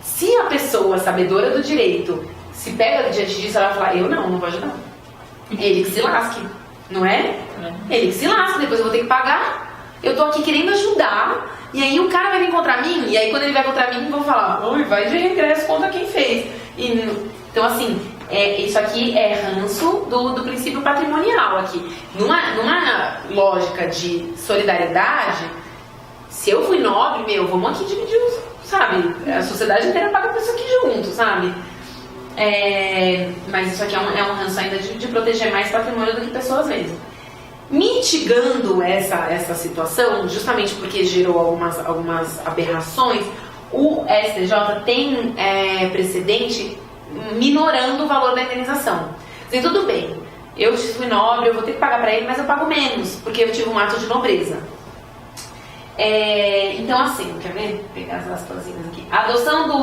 Se a pessoa sabedora do direito se pega diante disso, ela vai falar, eu não vou ajudar. Ele que se lasque, não é? Ele que se lasque, depois eu vou ter que pagar. Eu tô aqui querendo ajudar, e aí o cara vai vir contra mim, e aí quando ele vai contra mim, eu vou falar, oi, vai de regresso contra quem fez. Então assim, isso aqui é ranço do princípio patrimonial aqui. Numa lógica de solidariedade, se eu fui nobre, vamos aqui dividir, sabe? A sociedade inteira paga por isso aqui junto, sabe? Mas isso aqui é um ranço ainda de proteger mais patrimônio do que pessoas mesmo. Mitigando essa situação, justamente porque gerou algumas aberrações, o STJ tem precedente minorando o valor da indenização. Dizem, tudo bem, eu fui nobre, eu vou ter que pagar para ele, mas eu pago menos, porque eu tive um ato de nobreza. Então assim, quer ver? Vou pegar as aspasinhas aqui. A adoção do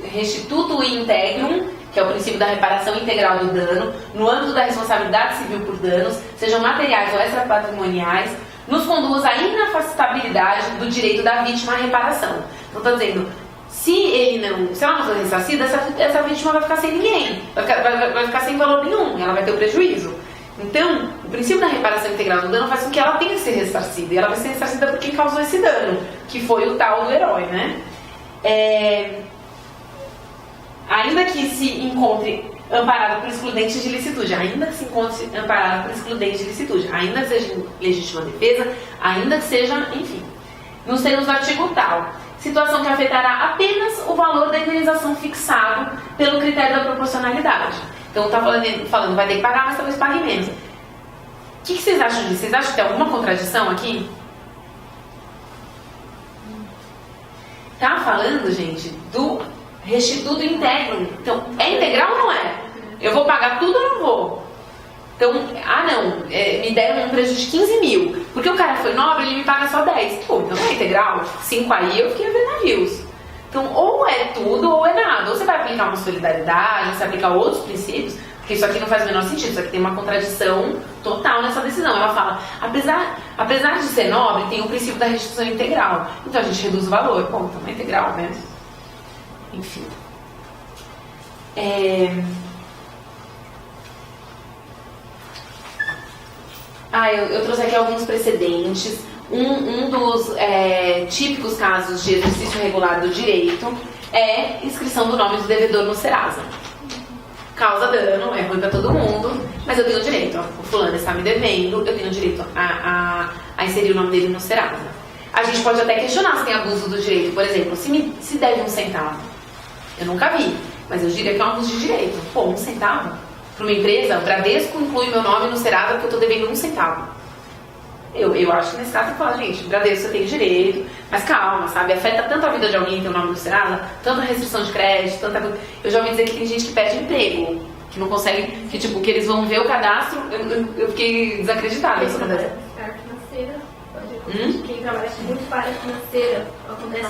restituto integrum, que é o princípio da reparação integral do dano, no âmbito da responsabilidade civil por danos, sejam materiais ou extrapatrimoniais, nos conduz à inafastabilidade do direito da vítima à reparação. Então está dizendo, se ela não for ressarcida, essa vítima vai ficar sem ninguém, vai ficar sem valor nenhum, ela vai ter o prejuízo. Então, o princípio da reparação integral do dano faz com que ela tenha que ser ressarcida, e ela vai ser ressarcida por quem causou esse dano, que foi o tal do herói, né? Ainda que se encontre amparado por excludente de licitude, ainda que seja em legítima defesa, ainda que seja, enfim, nos termos do artigo tal, situação que afetará apenas o valor da indenização fixado pelo critério da proporcionalidade. Então está falando, vai ter que pagar, mas talvez pague menos. O que vocês acham disso? Vocês acham que tem alguma contradição aqui? Tá falando, gente, do restituto íntegro. Então, é integral ou não é? Eu vou pagar tudo ou não vou? Então, me deram um prejuízo de 15 mil. Porque o cara foi nobre, ele me paga só 10. Pô, então não é integral? 5 aí eu fiquei a ver navios. Então, ou é tudo ou é nada. Ou você vai aplicar uma solidariedade, você vai aplicar outros princípios, porque isso aqui não faz o menor sentido. Isso aqui tem uma contradição total nessa decisão. Ela fala, apesar de ser nobre, tem o princípio da restituição integral. Então a gente reduz o valor. Pô, então é integral, né? Enfim. Eu trouxe aqui alguns precedentes. Um dos típicos casos de exercício regular do direito é inscrição do nome do devedor no Serasa. Causa dano, é ruim para todo mundo, mas eu tenho direito. O fulano está me devendo, eu tenho direito a inserir o nome dele no Serasa. A gente pode até questionar se tem abuso do direito. Por exemplo, se deve 1 centavo. Eu nunca vi, mas eu diria que é um abuso de direito. Pô, 1 centavo? Para uma empresa, o Bradesco inclui meu nome no Serasa porque eu estou devendo 1 centavo. Eu acho que nesse caso tem que falar, gente, Bradesco você tem direito, mas calma, sabe? Afeta tanto a vida de alguém ter o nome no Serasa, tanta restrição de crédito, tanta coisa. Eu já ouvi dizer que tem gente que perde emprego, que não consegue, que eles vão ver o cadastro, eu fiquei desacreditada. Isso acontece.
Quem trabalha com muita área financeira, acontece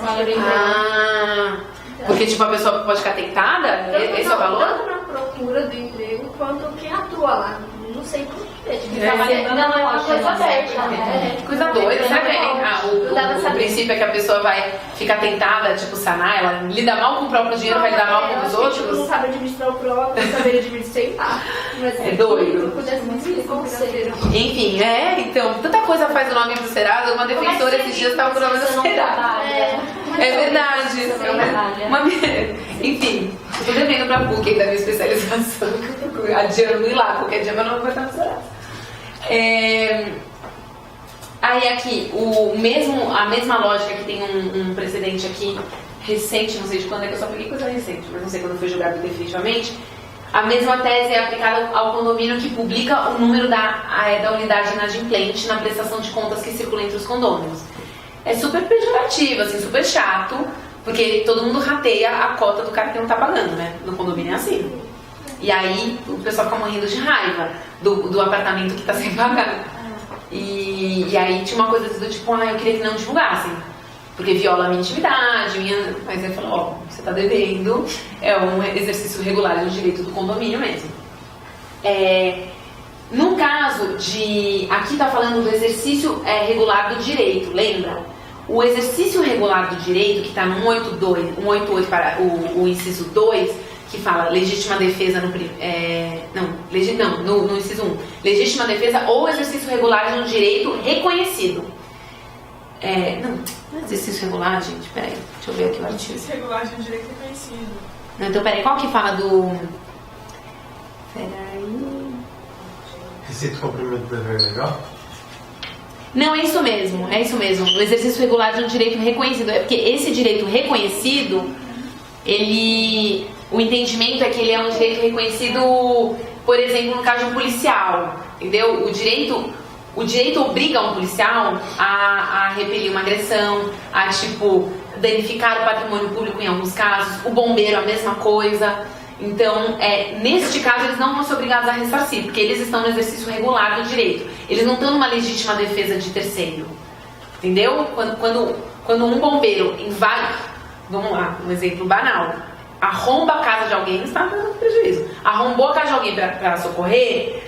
porque tipo a pessoa pode ficar tentada? Esse é o valor?
Tanto na procura do emprego quanto quem atua lá. Não sei por quê.
Ainda não é uma coisa certa, né?
Que coisa doida. Será que o princípio é que a pessoa vai ficar tentada, tipo, sanar? Ela lida mal com o próprio dinheiro, vai lidar mal com os outros?
Não sabe administrar o próprio, não sabe administrar.
É doido. Enfim, então, tanta coisa faz o nome do Serasa. Uma defensora esses dias estava com o nome do Serasa. É verdade. Enfim, eu tô devendo pra PUC da minha especialização. Adiando ir lá, qualquer dia eu não vou estar no Serasa. Aí aqui, a mesma lógica que tem um precedente aqui recente, não sei de quando é que eu só peguei coisa recente, mas não sei quando foi julgado definitivamente. A mesma tese é aplicada ao condomínio que publica o número da unidade inadimplente na prestação de contas que circula entre os condôminos. É super pejorativo, assim, super chato, porque todo mundo rateia a cota do cara que não tá pagando, né? No condomínio é assim. E aí o pessoal fica morrendo de raiva do apartamento que tá sem pagar. E aí tinha uma coisa do tipo, eu queria que não divulgassem, porque viola a minha intimidade, mas ele falou, você tá devendo, é um exercício regular do direito do condomínio mesmo. No caso de... Aqui tá falando do exercício regular do direito, lembra? O exercício regular do direito, que está no 188 para o inciso 2, que fala legítima defesa no inciso 1, legítima defesa ou exercício regular de um direito reconhecido. Não é exercício regular, gente, peraí, deixa eu ver aqui o artigo.
Exercício regular de um direito reconhecido.
Não, então peraí, qual que fala do... Peraí...
Requisito cumprimento do dever legal?
Não, é isso mesmo. O exercício regular de um direito reconhecido. É porque esse direito reconhecido, o entendimento é que ele é um direito reconhecido, por exemplo, no caso de um policial, entendeu? O direito obriga um policial a repelir uma agressão, a, tipo, danificar o patrimônio público em alguns casos, o bombeiro a mesma coisa. Então, neste caso, eles não vão ser obrigados a ressarcir, porque eles estão no exercício regular do direito. Eles não estão numa legítima defesa de terceiro. Entendeu? Quando um bombeiro invade, vamos lá, um exemplo banal, arromba a casa de alguém, ele está causando prejuízo. Arrombou a casa de alguém para socorrer,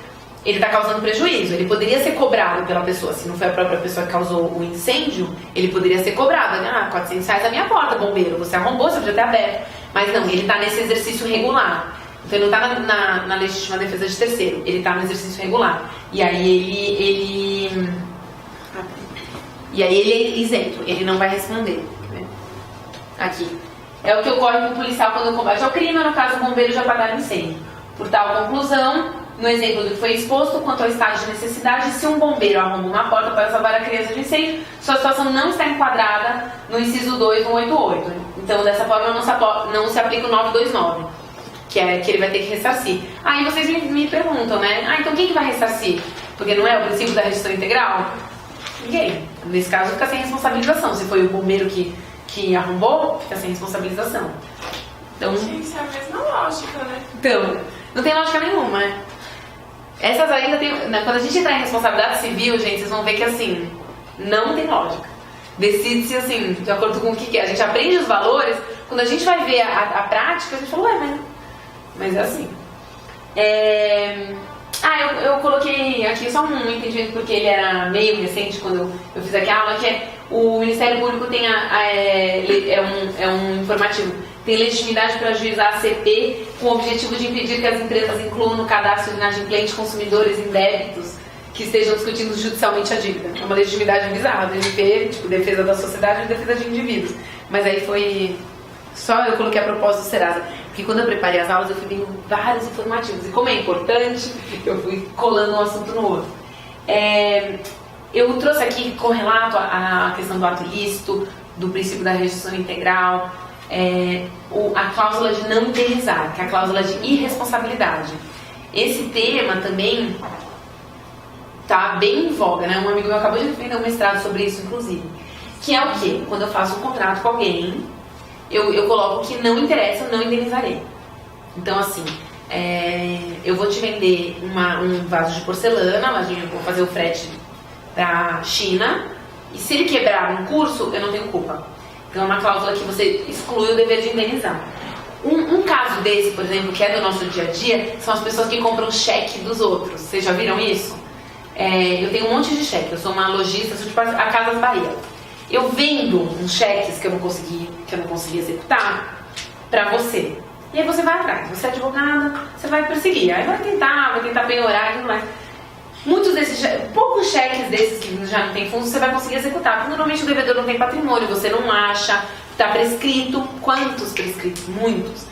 ele está causando prejuízo. Ele poderia ser cobrado pela pessoa. Se não foi a própria pessoa que causou o incêndio, ele poderia ser cobrado. R$400 a minha porta, bombeiro. Você arrombou, você podia ter aberto. Mas não, ele está nesse exercício regular. Então ele não está na legítima defesa de terceiro. Ele está no exercício regular. E aí ele é isento. Ele não vai responder. Aqui. É o que ocorre com o policial quando combate ao crime, no caso o bombeiro já apagaram incêndio. Por tal conclusão, no exemplo do que foi exposto, quanto ao estado de necessidade, se um bombeiro arromba uma porta para salvar a criança de incêndio, sua situação não está enquadrada no inciso 2 do 188. Então, dessa forma, não se aplica o 929, que é que ele vai ter que ressarcir. Aí vocês me perguntam, né? Então quem que vai ressarcir? Porque não é o princípio da restituição integral? Ninguém. Nesse caso, fica sem responsabilização. Se foi o bombeiro que arrombou, fica sem responsabilização. Então,
isso é a mesma lógica, né?
Então, não tem lógica nenhuma, né? Essas ainda tem... Quando a gente entrar em responsabilidade civil, gente, vocês vão ver que, assim, não tem lógica. Decide-se, assim, de acordo com o que é. A gente aprende os valores, quando a gente vai ver a prática, a gente fala, mas é assim. Eu coloquei aqui só um entendimento, porque ele era meio recente quando eu fiz aqui a aula, que é o Ministério Público tem um informativo. Tem legitimidade para ajuizar a CP com o objetivo de impedir que as empresas incluam no cadastro de inadimplentes consumidores em débitos que estejam discutindo judicialmente a dívida. É uma legitimidade bizarra, do MP, tipo, defesa da sociedade e defesa de indivíduos. Mas aí foi... Só eu coloquei a propósito do Serasa. Porque quando eu preparei as aulas, eu fui vendo vários informativos. E como é importante, eu fui colando um assunto no outro. Eu trouxe aqui correlato à questão do ato ilícito, do princípio da restituição integral, a cláusula de não indemnizar, que é a cláusula de irresponsabilidade. Esse tema também tá bem em voga, né? Um amigo meu acabou de defender um mestrado sobre isso, inclusive. Que é o quê? Quando eu faço um contrato com alguém, eu coloco que não interessa, eu não indenizarei. Então, assim, eu vou te vender um vaso de porcelana, eu vou fazer o frete da China, E se ele quebrar um curso, eu não tenho culpa. Então é uma cláusula que você exclui o dever de indenizar. Um caso desse, por exemplo, que é do nosso dia a dia, são as pessoas que compram cheque dos outros. Vocês já viram isso? Eu tenho um monte de cheque, eu sou uma lojista, sou tipo a Casas Bahia. Eu vendo uns cheques que eu não consegui executar pra você. E aí você vai atrás, você é advogada, você vai perseguir. Aí vai tentar penhorar e tudo mais. Poucos cheques desses que já não tem fundo, você vai conseguir executar. Porque normalmente o devedor não tem patrimônio, você não acha, tá prescrito. Quantos prescritos? Muitos.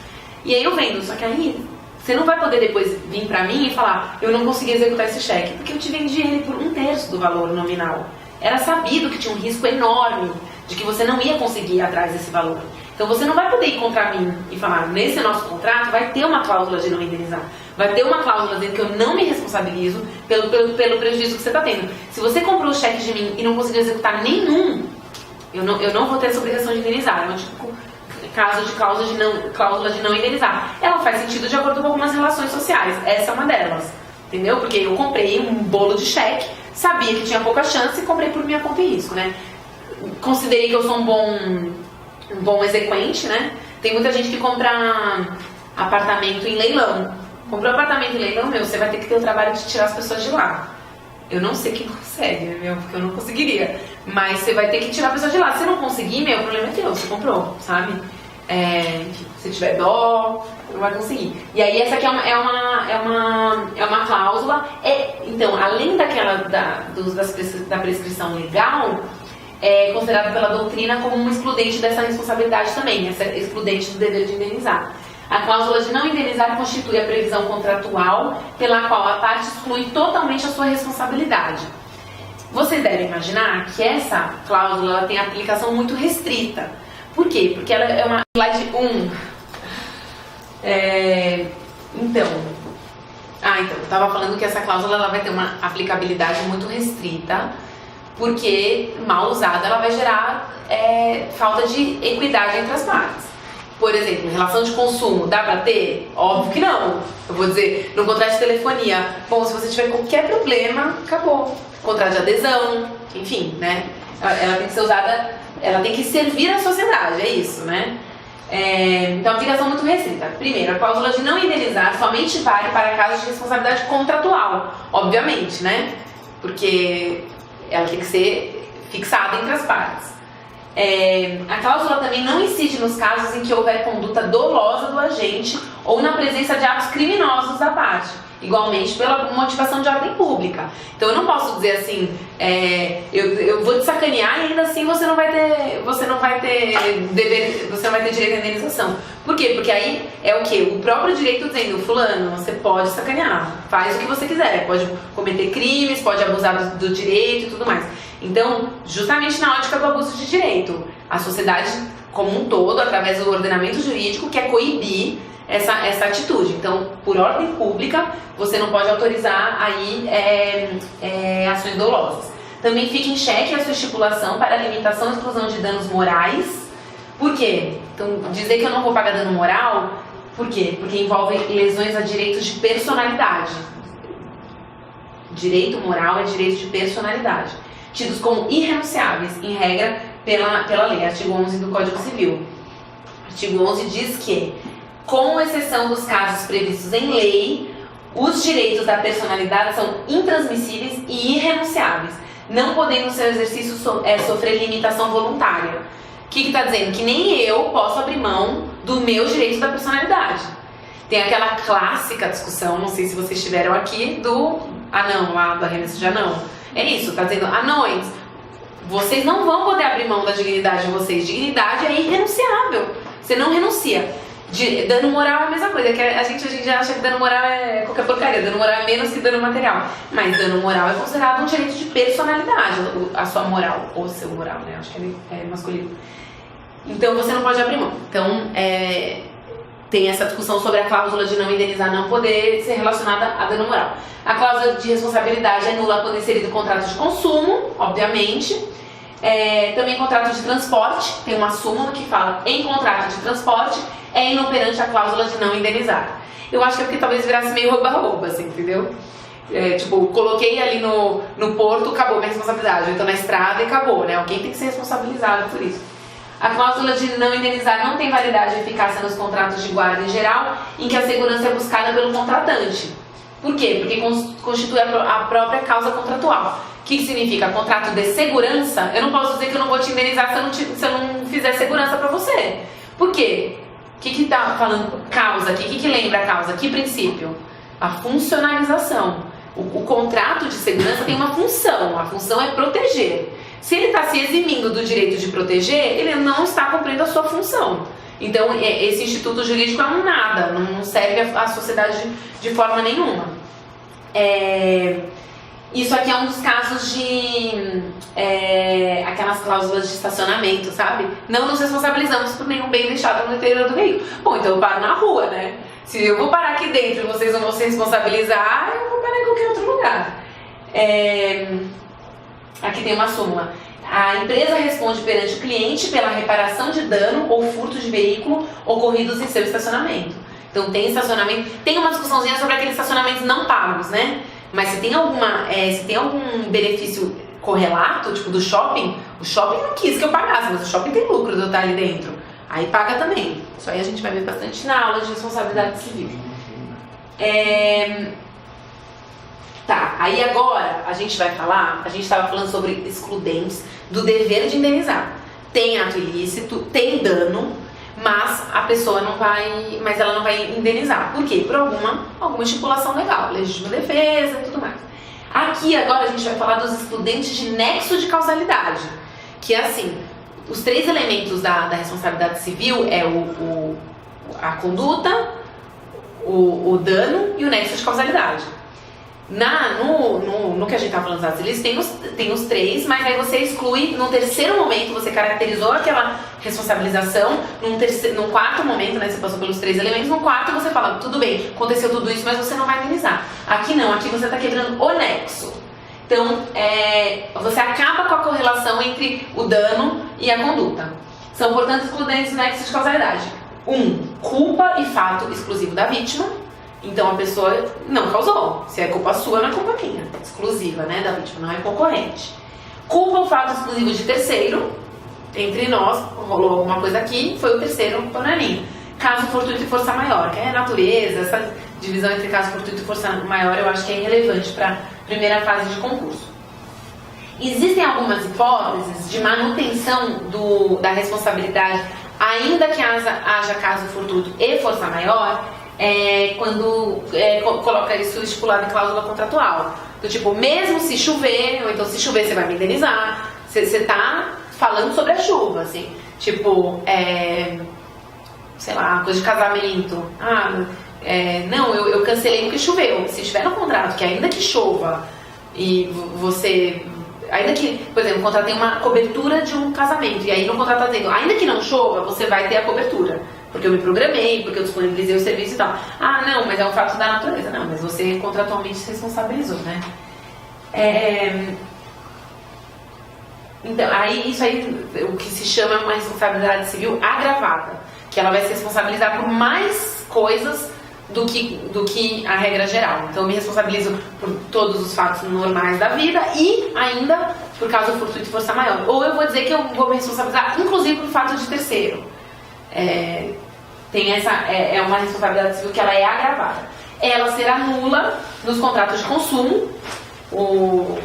E aí eu vendo, só que aí você não vai poder depois vir pra mim e falar, eu não consegui executar esse cheque, porque eu te vendi ele por 1/3 do valor nominal. Era sabido que tinha um risco enorme de que você não ia conseguir ir atrás desse valor. Então você não vai poder ir contra mim e falar, nesse nosso contrato vai ter uma cláusula de não indenizar. Vai ter uma cláusula dizendo que eu não me responsabilizo pelo prejuízo que você está tendo. Se você comprou o cheque de mim e não conseguiu executar nenhum, eu não vou ter essa obrigação de indenizar. É um tipo caso de cláusula de não indenizar. Ela faz sentido de acordo com algumas relações sociais. Essa é uma delas. Entendeu? Porque eu comprei um bolo de cheque, sabia que tinha pouca chance e comprei por minha conta e risco, né? Considerei que eu sou um bom exequente, né? Tem muita gente que compra apartamento em leilão. Comprou apartamento em leilão, você vai ter que ter o trabalho de tirar as pessoas de lá. Eu não sei quem consegue, porque eu não conseguiria. Mas você vai ter que tirar a pessoa de lá. Se não conseguir, o problema é teu, você comprou, sabe? Se tiver dó, não vai conseguir. E aí essa aqui é uma cláusula. Então, além da prescrição legal, é considerada pela doutrina como uma excludente dessa responsabilidade também, essa excludente do dever de indenizar. A cláusula de não indenizar constitui a previsão contratual pela qual a parte exclui totalmente a sua responsabilidade. Vocês devem imaginar que essa cláusula ela tem aplicação muito restrita. Por quê? Porque ela é uma slide 1. Então, eu estava falando que essa cláusula ela vai ter uma aplicabilidade muito restrita, porque mal usada ela vai gerar falta de equidade entre as partes. Por exemplo, relação de consumo, dá pra ter? Óbvio que não. Eu vou dizer, no contrato de telefonia, bom, se você tiver qualquer problema, acabou. Contrato de adesão, enfim, né? Ela tem que ser usada, ela tem que servir à sociedade, é isso, né? Então, a aplicação muito restrita. Primeiro, a cláusula de não indenizar somente vale para casos de responsabilidade contratual, obviamente, né? Porque ela tem que ser fixada entre as partes. A cláusula também não incide nos casos em que houver conduta dolosa do agente ou na presença de atos criminosos da parte, igualmente pela motivação de ordem pública. Então eu não posso dizer assim, eu vou te sacanear e ainda assim você não vai ter direito à indenização. Por quê? Porque aí é o quê? O próprio direito dizendo, fulano, você pode sacanear, faz o que você quiser, pode cometer crimes, pode abusar do direito e tudo mais. Então, justamente na ótica do abuso de direito, a sociedade como um todo, através do ordenamento jurídico, quer coibir essa atitude. Então, por ordem pública, você não pode autorizar aí ações dolosas. Também fica em xeque a sua estipulação para a limitação e exclusão de danos morais. Por quê? Então, dizer que eu não vou pagar dano moral, por quê? Porque envolve lesões a direitos de personalidade. Direito moral é direito de personalidade, tidos como irrenunciáveis, em regra, pela lei, artigo 11 do Código Civil. Artigo 11 diz que, com exceção dos casos previstos em lei, os direitos da personalidade são intransmissíveis e irrenunciáveis, não podendo seu exercício sofrer limitação voluntária. O que está dizendo? Que nem eu posso abrir mão do meu direito da personalidade. Tem aquela clássica discussão, não sei se vocês tiveram aqui, do anão, lá da Renascença de Anão. É isso, está dizendo, anões, vocês não vão poder abrir mão da dignidade de vocês. Dignidade é irrenunciável, você não renuncia. Dano moral é a mesma coisa, que a gente já acha que dano moral é qualquer porcaria, dano moral é menos que dano material. Mas dano moral é considerado um direito de personalidade, a sua moral, ou seu moral, né? Acho que ele é masculino. Então você não pode abrir mão. Então tem essa discussão sobre a cláusula de não indenizar não poder ser relacionada a dano moral. A cláusula de responsabilidade é nula quando inserido em contrato de consumo, obviamente. Também contrato de transporte, tem uma súmula que fala em contrato de transporte é inoperante a cláusula de não indenizar. Eu acho que é porque talvez virasse meio rouba-rouba, assim, entendeu? Tipo, coloquei ali no porto, acabou minha responsabilidade. Eu tô na estrada e acabou, né? Alguém tem que ser responsabilizado por isso. A cláusula de não indenizar não tem validade e eficácia nos contratos de guarda em geral, em que a segurança é buscada pelo contratante. Por quê? Porque constitui a própria causa contratual. O que significa? Contrato de segurança, eu não posso dizer que eu não vou te indenizar se eu não fizer segurança para você. Por quê? O que tá falando causa aqui? O que lembra a causa? Que princípio? A funcionalização. O contrato de segurança tem uma função, a função é proteger. Se ele está se eximindo do direito de proteger, ele não está cumprindo a sua função. Então, esse instituto jurídico é um nada, não serve à sociedade de forma nenhuma. Isso aqui é um dos casos de aquelas cláusulas de estacionamento, sabe? Não nos responsabilizamos por nenhum bem deixado no interior do veículo. Bom, então eu paro na rua, né? Se eu vou parar aqui dentro e vocês não vão se responsabilizar, eu vou parar em qualquer outro lugar. Aqui tem uma súmula. A empresa responde perante o cliente pela reparação de dano ou furto de veículo ocorridos em seu estacionamento. Então tem estacionamento, tem uma discussãozinha sobre aqueles estacionamentos não pagos, né? Mas se tem algum benefício correlato, tipo do shopping, o shopping não quis que eu pagasse, mas o shopping tem lucro de eu estar ali dentro. Aí paga também. Isso aí a gente vai ver bastante na aula de responsabilidade civil. Tá, aí agora a gente estava falando sobre excludentes do dever de indenizar. Tem ato ilícito, tem dano, mas ela não vai indenizar. Por quê? Por alguma estipulação legal, legítima defesa e tudo mais. Aqui agora a gente vai falar dos excludentes de nexo de causalidade, que é assim, os 3 elementos da responsabilidade civil é a conduta, o dano e o nexo de causalidade. No que a gente está falando dos atos ilícitos, tem os 3, mas aí você exclui, no terceiro momento, você caracterizou aquela responsabilização, num 4º momento, né, você passou pelos 3 elementos, no 4º você fala, tudo bem, aconteceu tudo isso, mas você não vai indenizar. Aqui não, aqui você está quebrando o nexo. Então, você acaba com a correlação entre o dano e a conduta. São, portanto, excludentes do nexo de causalidade. 1. Culpa e fato exclusivo da vítima. Então, a pessoa não causou. Se é culpa sua, não é culpa minha. É exclusiva, né, da vítima, não é concorrente. Culpa o fato exclusivo de terceiro. Entre nós, rolou alguma coisa aqui, foi o terceiro, não é minha. Caso fortuito e força maior, que é a natureza, essa divisão entre caso fortuito e força maior, eu acho que é irrelevante para a primeira fase de concurso. Existem algumas hipóteses de manutenção da responsabilidade, ainda que haja caso fortuito e força maior, quando coloca isso estipulado em cláusula contratual. Então, tipo, mesmo se chover, ou então se chover você vai me indenizar, você está falando sobre a chuva, assim, tipo, sei lá, coisa de casamento. Não, eu cancelei porque choveu. Se estiver no contrato que ainda que chova e você... Ainda que, por exemplo, o contrato tem uma cobertura de um casamento, e aí no contrato está dizendo, ainda que não chova, você vai ter a cobertura. Porque eu me programei, porque eu disponibilizei o serviço e tal. Não, mas é um fato da natureza. Não, mas você contratualmente se responsabilizou, né? Então, isso aí, o que se chama uma responsabilidade civil agravada, que ela vai se responsabilizar por mais coisas do que a regra geral. Então, eu me responsabilizo por todos os fatos normais da vida e ainda por causa do fortuito e força maior. Ou eu vou dizer que eu vou me responsabilizar, inclusive, por fato de terceiro. Tem uma responsabilidade civil que ela é agravada. Ela será nula nos contratos de consumo.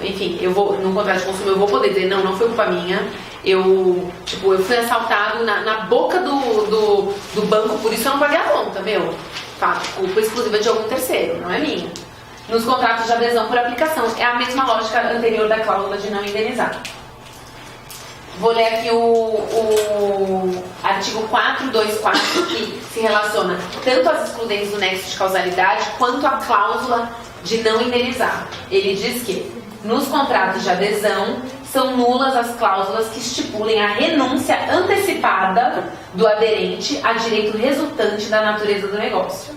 Enfim, no contrato de consumo eu vou poder dizer, não foi culpa minha. Eu fui assaltado na boca do banco, por isso eu não paguei a conta, meu. Fato, culpa exclusiva de algum terceiro, não é minha. Nos contratos de adesão por aplicação, é a mesma lógica anterior da cláusula de não indenizar. Vou ler aqui o artigo 424, que se relaciona tanto às excludentes do nexo de causalidade quanto à cláusula de não indenizar. Ele diz que, nos contratos de adesão, são nulas as cláusulas que estipulem a renúncia antecipada do aderente a direito resultante da natureza do negócio.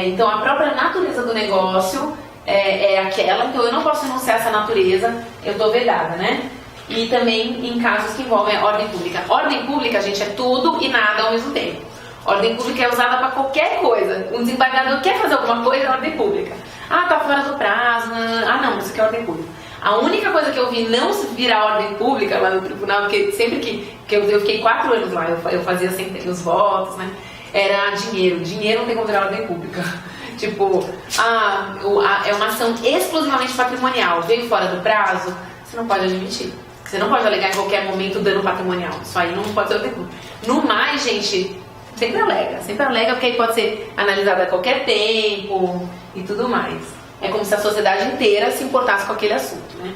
Então, a própria natureza do negócio é aquela, então eu não posso renunciar a essa natureza, eu estou vedada, né? E também em casos que envolvem a ordem pública. Ordem pública, gente, é tudo e nada ao mesmo tempo. Ordem pública é usada para qualquer coisa. Um desembargador quer fazer alguma coisa, é ordem pública. Ah, tá fora do prazo. Ah, não, isso aqui é ordem pública. A única coisa que eu vi não virar ordem pública lá no tribunal, porque sempre que eu fiquei 4 anos lá, eu fazia sempre os votos, né? Era dinheiro. Dinheiro não tem como virar ordem pública. Tipo, é uma ação exclusivamente patrimonial. Veio fora do prazo, você não pode admitir. Você não pode alegar em qualquer momento dano patrimonial. Isso aí não pode ser ordem pública. No mais, gente, sempre alega, porque aí pode ser analisada a qualquer tempo e tudo mais. É como se a sociedade inteira se importasse com aquele assunto, né?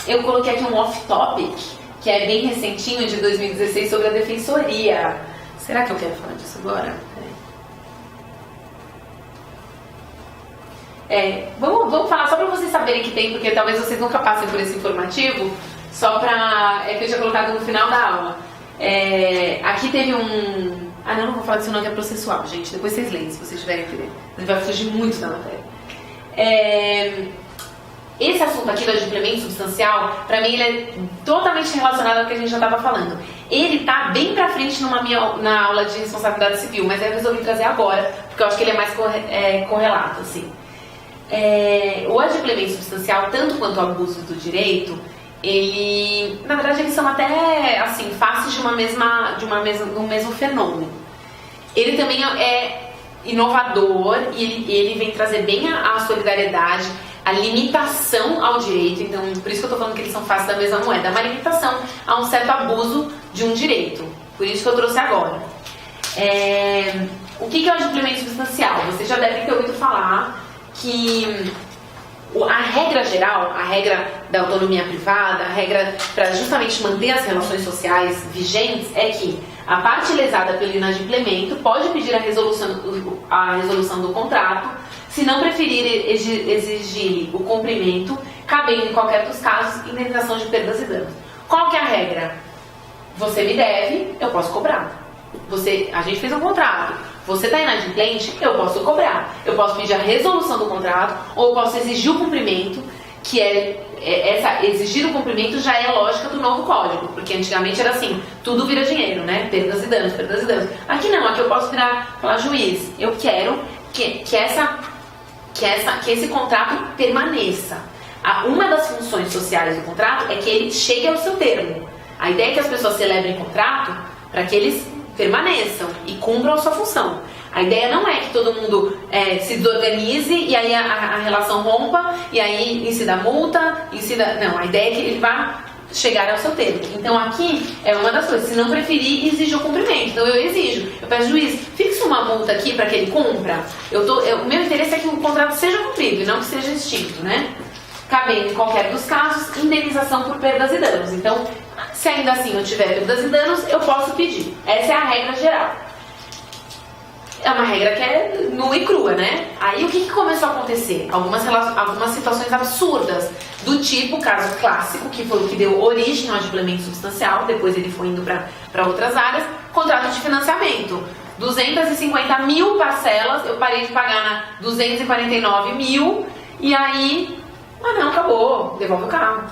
Eu coloquei aqui um off-topic, que é bem recentinho, de 2016, sobre a defensoria. Será que eu quero falar disso agora? Vamos falar só para vocês saberem que tem, porque talvez vocês nunca passem por esse informativo, só para... que eu tinha colocado no final da aula. Aqui teve um... não vou falar disso não, que é processual, gente. Depois vocês leem, se vocês tiverem que ler. Ele vai fugir muito da matéria. Esse assunto aqui do adimplemento substancial, para mim, ele é totalmente relacionado ao que a gente já estava falando. Ele tá bem pra frente na aula de responsabilidade civil, mas eu resolvi trazer agora, porque eu acho que ele é mais correlato, assim. O adimplemento substancial, tanto quanto o abuso do direito, na verdade, eles são até assim, faces de um mesmo fenômeno. Ele também é inovador e ele vem trazer bem a solidariedade, a limitação ao direito. Então, por isso que eu estou falando que eles são faces da mesma moeda, uma limitação a um certo abuso de um direito. Por isso que eu trouxe agora. O que é o adimplemento substancial? Vocês já devem ter ouvido falar que a regra geral, a regra da autonomia privada, a regra para justamente manter as relações sociais vigentes é que a parte lesada pelo inadimplemento pode pedir a resolução do contrato, se não preferir exigir o cumprimento, cabendo em qualquer dos casos indenização de perdas e danos. Qual que é a regra? Você me deve, eu posso cobrar. A gente fez um contrato, você está inadimplente, eu posso cobrar. Eu posso pedir a resolução do contrato, ou eu posso exigir o cumprimento, que exigir o cumprimento já é lógica do novo código, porque antigamente era assim, tudo vira dinheiro, né? Perdas e danos, perdas e danos. Aqui não, aqui eu posso falar, juiz, eu quero que esse contrato permaneça. Uma das funções sociais do contrato é que ele chegue ao seu termo. A ideia é que as pessoas celebrem contrato para que eles permaneçam e cumpram a sua função. A ideia não é que todo mundo se desorganize e aí a relação rompa e aí incida multa, Não, a ideia é que ele vá chegar ao seu termo. Então aqui é uma das coisas. Se não preferir, exige o cumprimento. Então eu exijo. Eu peço, juiz, fixa uma multa aqui para que ele cumpra. O meu interesse é que o contrato seja cumprido e não que seja extinto, né? Cabendo em qualquer dos casos, indenização por perdas e danos. Então, se ainda assim eu tiver perdas e danos, eu posso pedir. Essa é a regra geral. É uma regra que é nua e crua, né? Aí o que começou a acontecer? Algumas situações absurdas, do tipo, caso clássico, que foi o que deu origem ao adimplemento substancial, depois ele foi indo para outras áreas, contrato de financiamento. 250 mil parcelas, eu parei de pagar na 249 mil, e aí, não, acabou, devolve o carro.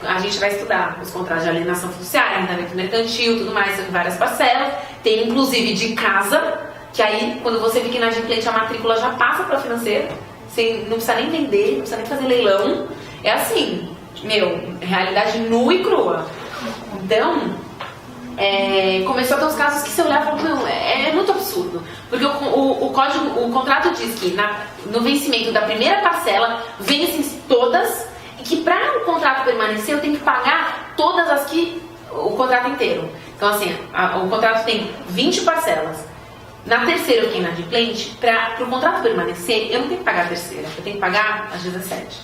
A gente vai estudar os contratos de alienação fiduciária, arrendamento mercantil, tudo mais, são várias parcelas. Tem inclusive de casa, que aí quando você fica inadimplente a matrícula já passa para o financeiro. Você não precisa nem vender, não precisa nem fazer leilão. É assim, realidade nua e crua. Então, começou a ter uns casos que você olhava e falava, é muito absurdo. Porque o contrato diz que no vencimento da primeira parcela, vencem todas, e que para o contrato permanecer eu tenho que pagar todas as que... o contrato inteiro. Então assim, o contrato tem 20 parcelas. Na terceira eu fiquei inadimplente, para o contrato permanecer, eu não tenho que pagar a terceira, eu tenho que pagar as 17.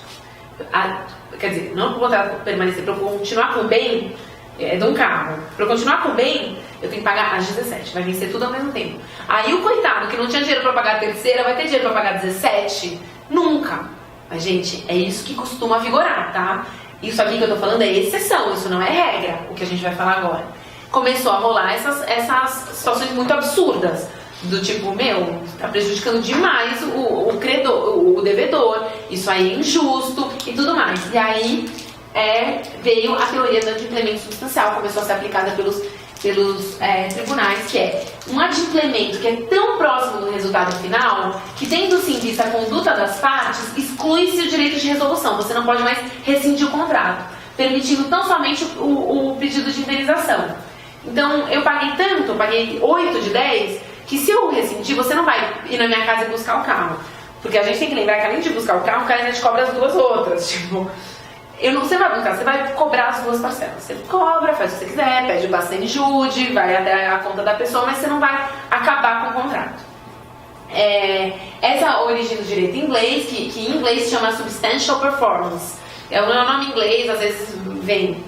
Quer dizer, não para o contrato permanecer, para eu continuar com o bem de um carro. Para eu continuar com o bem, eu tenho que pagar as 17, vai vencer tudo ao mesmo tempo. Aí o coitado que não tinha dinheiro para pagar a terceira, vai ter dinheiro para pagar 17? Nunca. Mas, gente, é isso que costuma vigorar, tá? Isso aqui que eu tô falando é exceção, isso não é regra, o que a gente vai falar agora. Começou a rolar essas situações muito absurdas, do tipo, tá prejudicando demais o credor, o devedor, isso aí é injusto e tudo mais. E aí veio a teoria do adimplemento substancial, começou a ser aplicada pelos tribunais, que é um adimplemento que é tão próximo do resultado final que, tendo-se em vista a conduta das partes, exclui-se o direito de resolução. Você não pode mais rescindir o contrato, permitindo tão somente o pedido de indenização. Então, eu paguei tanto, eu paguei 8 de 10, que se eu rescindir, você não vai ir na minha casa e buscar o carro. Porque a gente tem que lembrar que, além de buscar o carro, o cara ainda te cobra as 2 outras. Tipo, você vai buscar, você vai cobrar as 2 parcelas. Você cobra, faz o que você quiser, pede o bastante jude, vai até a conta da pessoa, mas você não vai acabar com o contrato. Essa é a origem do direito inglês, que em inglês se chama substantial performance. É o nome em inglês, às vezes vem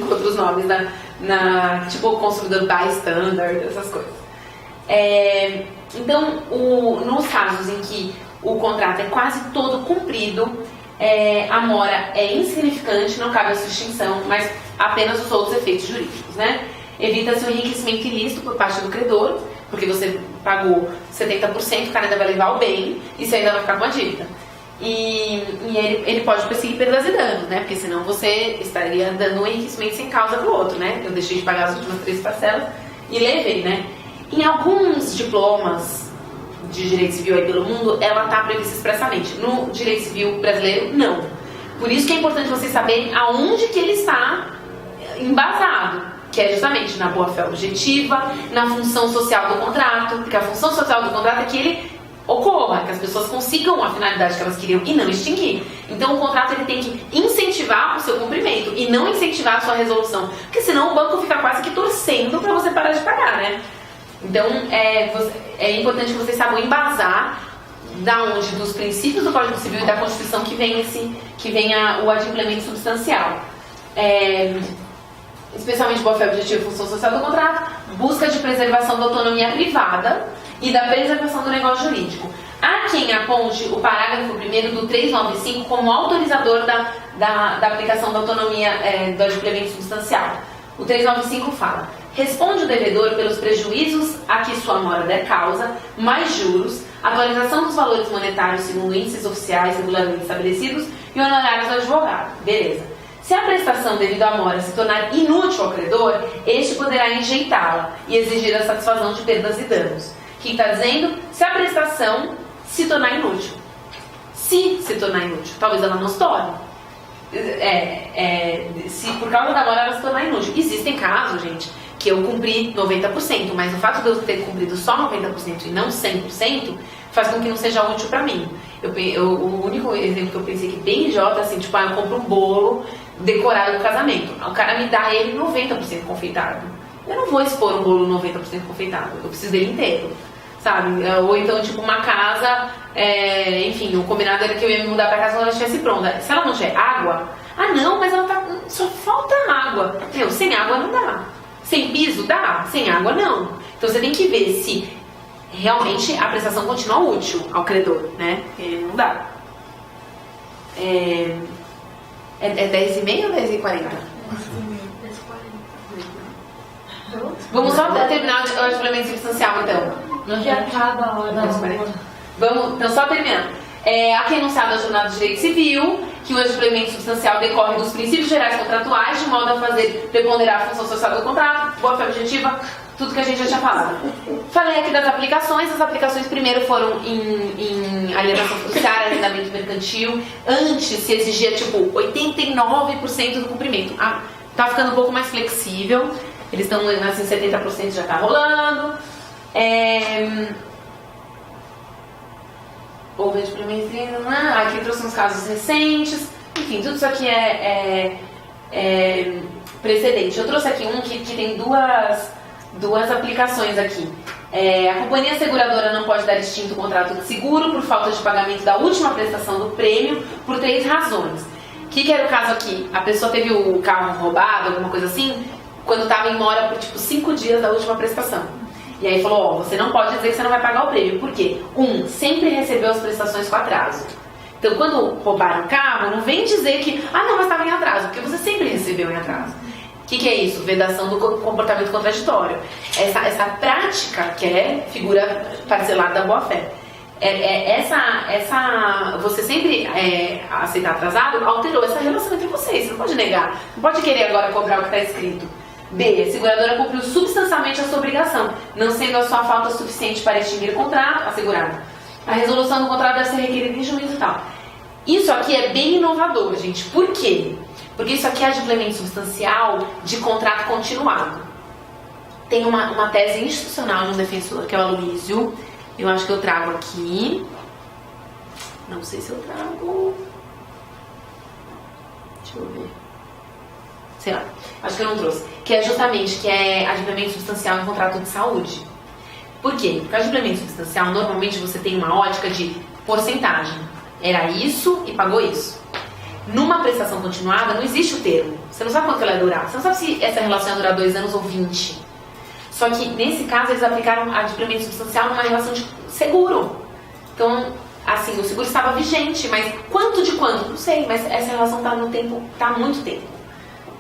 com outros nomes, tipo consumidor bystander, essas coisas. Então, nos casos em que o contrato é quase todo cumprido, a mora é insignificante, não cabe a sua extinção, mas apenas os outros efeitos jurídicos, né? Evita-se o enriquecimento ilícito por parte do credor, porque você pagou 70%, o cara ainda vai levar o bem e você ainda vai ficar com a dívida. E ele pode perseguir perdas e danos, né? Porque senão você estaria dando um enriquecimento sem causa pro outro, né? Eu deixei de pagar as últimas 3 parcelas e levei, né? Em alguns diplomas de direito civil aí pelo mundo, ela está prevista expressamente. No direito civil brasileiro, não. Por isso que é importante vocês saberem aonde que ele está embasado, que é justamente na boa-fé objetiva, na função social do contrato, porque a função social do contrato é que ele ocorra, que as pessoas consigam a finalidade que elas queriam e não extinguir. Então o contrato ele tem que incentivar o seu cumprimento e não incentivar a sua resolução, porque senão o banco fica quase que torcendo para você parar de pagar, né? Então, é importante que vocês saibam embasar da onde dos princípios do Código Civil e da Constituição que vem o adimplemento substancial. Especialmente boa-fé objetiva e função social do contrato, busca de preservação da autonomia privada e da preservação do negócio jurídico. Há quem aponte o parágrafo 1º do 395 como autorizador da aplicação da autonomia do adimplemento substancial. O 395 fala: responde o devedor pelos prejuízos a que sua mora der causa, mais juros, atualização dos valores monetários segundo índices oficiais regularmente estabelecidos e honorários do advogado. Beleza. Se a prestação devido à mora se tornar inútil ao credor, este poderá enjeitá-la e exigir a satisfação de perdas e danos. O que está dizendo? Se a prestação se tornar inútil. Se tornar inútil. Talvez ela não se torne. Se por causa da mora ela se tornar inútil. Existem casos, gente, que eu cumpri 90%, mas o fato de eu ter cumprido só 90% e não 100% faz com que não seja útil pra mim. O único exemplo que eu pensei que bem idiota, assim, tipo, eu compro um bolo decorado no casamento. O cara me dá ele 90% confeitado. Eu não vou expor um bolo 90% confeitado, eu preciso dele inteiro, sabe? Ou então, tipo, uma casa, enfim, o combinado era que eu ia me mudar pra casa quando ela estivesse pronta. Se ela não tiver água, não, mas ela só falta água. Sem água não dá. Sem piso dá, sem água não. Então você tem que ver se realmente a prestação continua útil ao credor, né? Porque não dá. É 10h30 ou 10h40? Vamos só terminar o adimplemento substancial, então.
Não já acaba a hora.
Vamos, então, só terminando. Aqui enunciado a jornada do direito civil, que o adimplemento substancial decorre dos princípios gerais contratuais, de modo a fazer preponderar a função social do contrato, boa-fé objetiva, tudo que a gente já tinha falado. Falei aqui das aplicações. As aplicações primeiro foram em alienação fiduciária, arrendamento mercantil. Antes se exigia tipo 89% do cumprimento. Tá ficando um pouco mais flexível. Eles estão assim, 70% já tá rolando. Houve adimplemento. Aqui trouxe uns casos recentes. Enfim, tudo isso aqui é precedente. Eu trouxe aqui um que tem duas aplicações aqui. A companhia seguradora não pode dar extinto o contrato de seguro por falta de pagamento da última prestação do prêmio por 3 razões. O que era o caso aqui? A pessoa teve o carro roubado, alguma coisa assim, quando estava em mora por tipo 5 dias da última prestação. E aí falou, você não pode dizer que você não vai pagar o prêmio. Por quê? Sempre recebeu as prestações com atraso. Então quando roubaram o carro, não vem dizer que, não, mas estava em atraso, porque você sempre recebeu em atraso. O que é isso? Vedação do comportamento contraditório. Essa prática, que é figura parcelada da boa-fé. Você sempre aceitar atrasado, alterou essa relação entre vocês. Você não pode negar. Não pode querer agora cobrar o que está escrito. B. A seguradora cumpriu substancialmente a sua obrigação, não sendo a sua falta suficiente para extinguir o contrato, assegurado. A resolução do contrato deve ser requerida em juízo e tal. Isso aqui é bem inovador, gente. Por quê? Porque isso aqui é adimplemento substancial de contrato continuado. Tem uma tese institucional de um defensor, que é o Aloysio. Eu acho que eu trago aqui. Não sei se eu trago. Deixa eu ver. Sei lá, acho que eu não trouxe. Que é justamente, que é adimplemento substancial em contrato de saúde. Por quê? Porque adimplemento substancial, normalmente você tem uma ótica de porcentagem. Era isso e pagou isso. Numa prestação continuada, não existe o termo. Você não sabe quanto ela vai durar. Você não sabe se essa relação vai durar 2 anos ou 20. Só que, nesse caso, eles aplicaram adimplemento substancial numa relação de seguro. Então, assim, o seguro estava vigente, mas quanto de quanto? Não sei, mas essa relação está no tempo, está há muito tempo.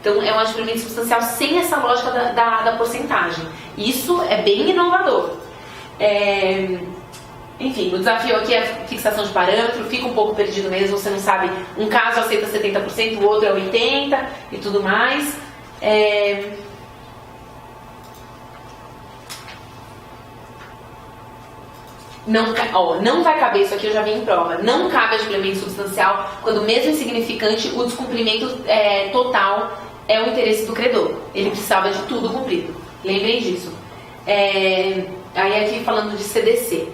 Então, é um adimplemento substancial sem essa lógica da porcentagem. Isso é bem inovador. Enfim, o desafio aqui é fixação de parâmetro, fica um pouco perdido mesmo, você não sabe, um caso aceita 70%, o outro é 80% e tudo mais. Não vai caber, isso aqui eu já vi em prova, não cabe adimplemento substancial quando mesmo insignificante o descumprimento total é o interesse do credor. Ele precisava de tudo cumprido, lembrem disso. Aí aqui falando de CDC,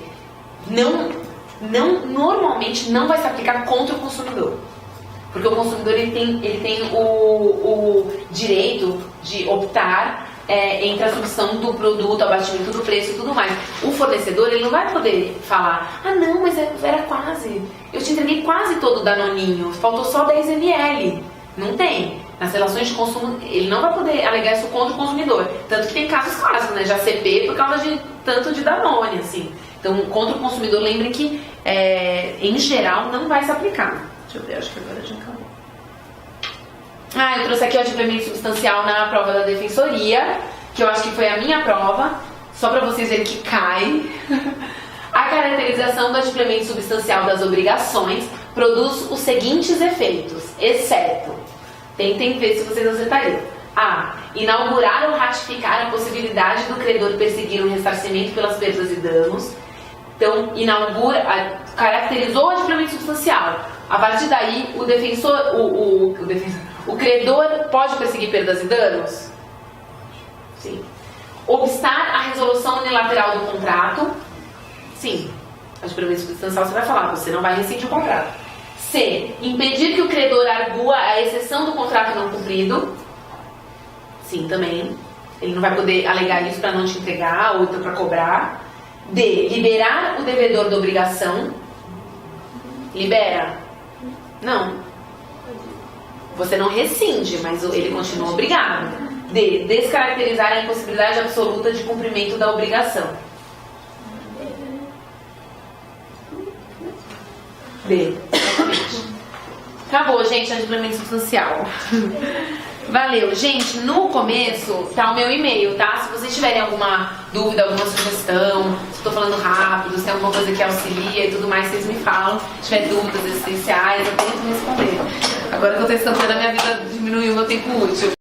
normalmente não vai se aplicar contra o consumidor, porque o consumidor ele tem o direito de optar entre a substituição do produto, abatimento do preço e tudo mais. O fornecedor ele não vai poder falar, ah não, mas era quase, eu te entreguei quase todo o danoninho, faltou só 10 ml. Não tem. Nas relações de consumo, ele não vai poder alegar isso contra o consumidor. Tanto que tem casos clássicos, né? Já CP por causa de tanto de Danone, assim. Então, contra o consumidor, lembrem que, em geral, não vai se aplicar. Deixa eu ver, acho que agora já acabou. Eu trouxe aqui o adimplemento substancial na prova da defensoria, que eu acho que foi a minha prova, só para vocês verem que cai. A caracterização do adimplemento substancial das obrigações produz os seguintes efeitos, exceto... Tentem ver se vocês acertariam. A. Inaugurar ou ratificar a possibilidade do credor perseguir um ressarcimento pelas perdas e danos. Então, caracterizou o adimplemento substancial. A partir daí, o credor pode perseguir perdas e danos? Sim. Obstar a resolução unilateral do contrato? Sim. Adimplemento substancial você vai falar, você não vai rescindir o contrato. C. Impedir que o credor argua a exceção do contrato não cumprido. Sim, também. Ele não vai poder alegar isso para não te entregar ou então para cobrar. D. Liberar o devedor da obrigação. Libera? Não. Você não rescinde, mas ele continua obrigado. D. Descaracterizar a impossibilidade absoluta de cumprimento da obrigação. D. Acabou, gente, adimplemento substancial. Valeu. Gente, no começo tá o meu e-mail, tá? Se vocês tiverem alguma dúvida, alguma sugestão, se eu tô falando rápido, se tem alguma coisa que auxilia e tudo mais, vocês me falam. Se tiver dúvidas existenciais, eu tento responder. Agora que eu tô testando a minha vida, diminuiu o meu tempo útil.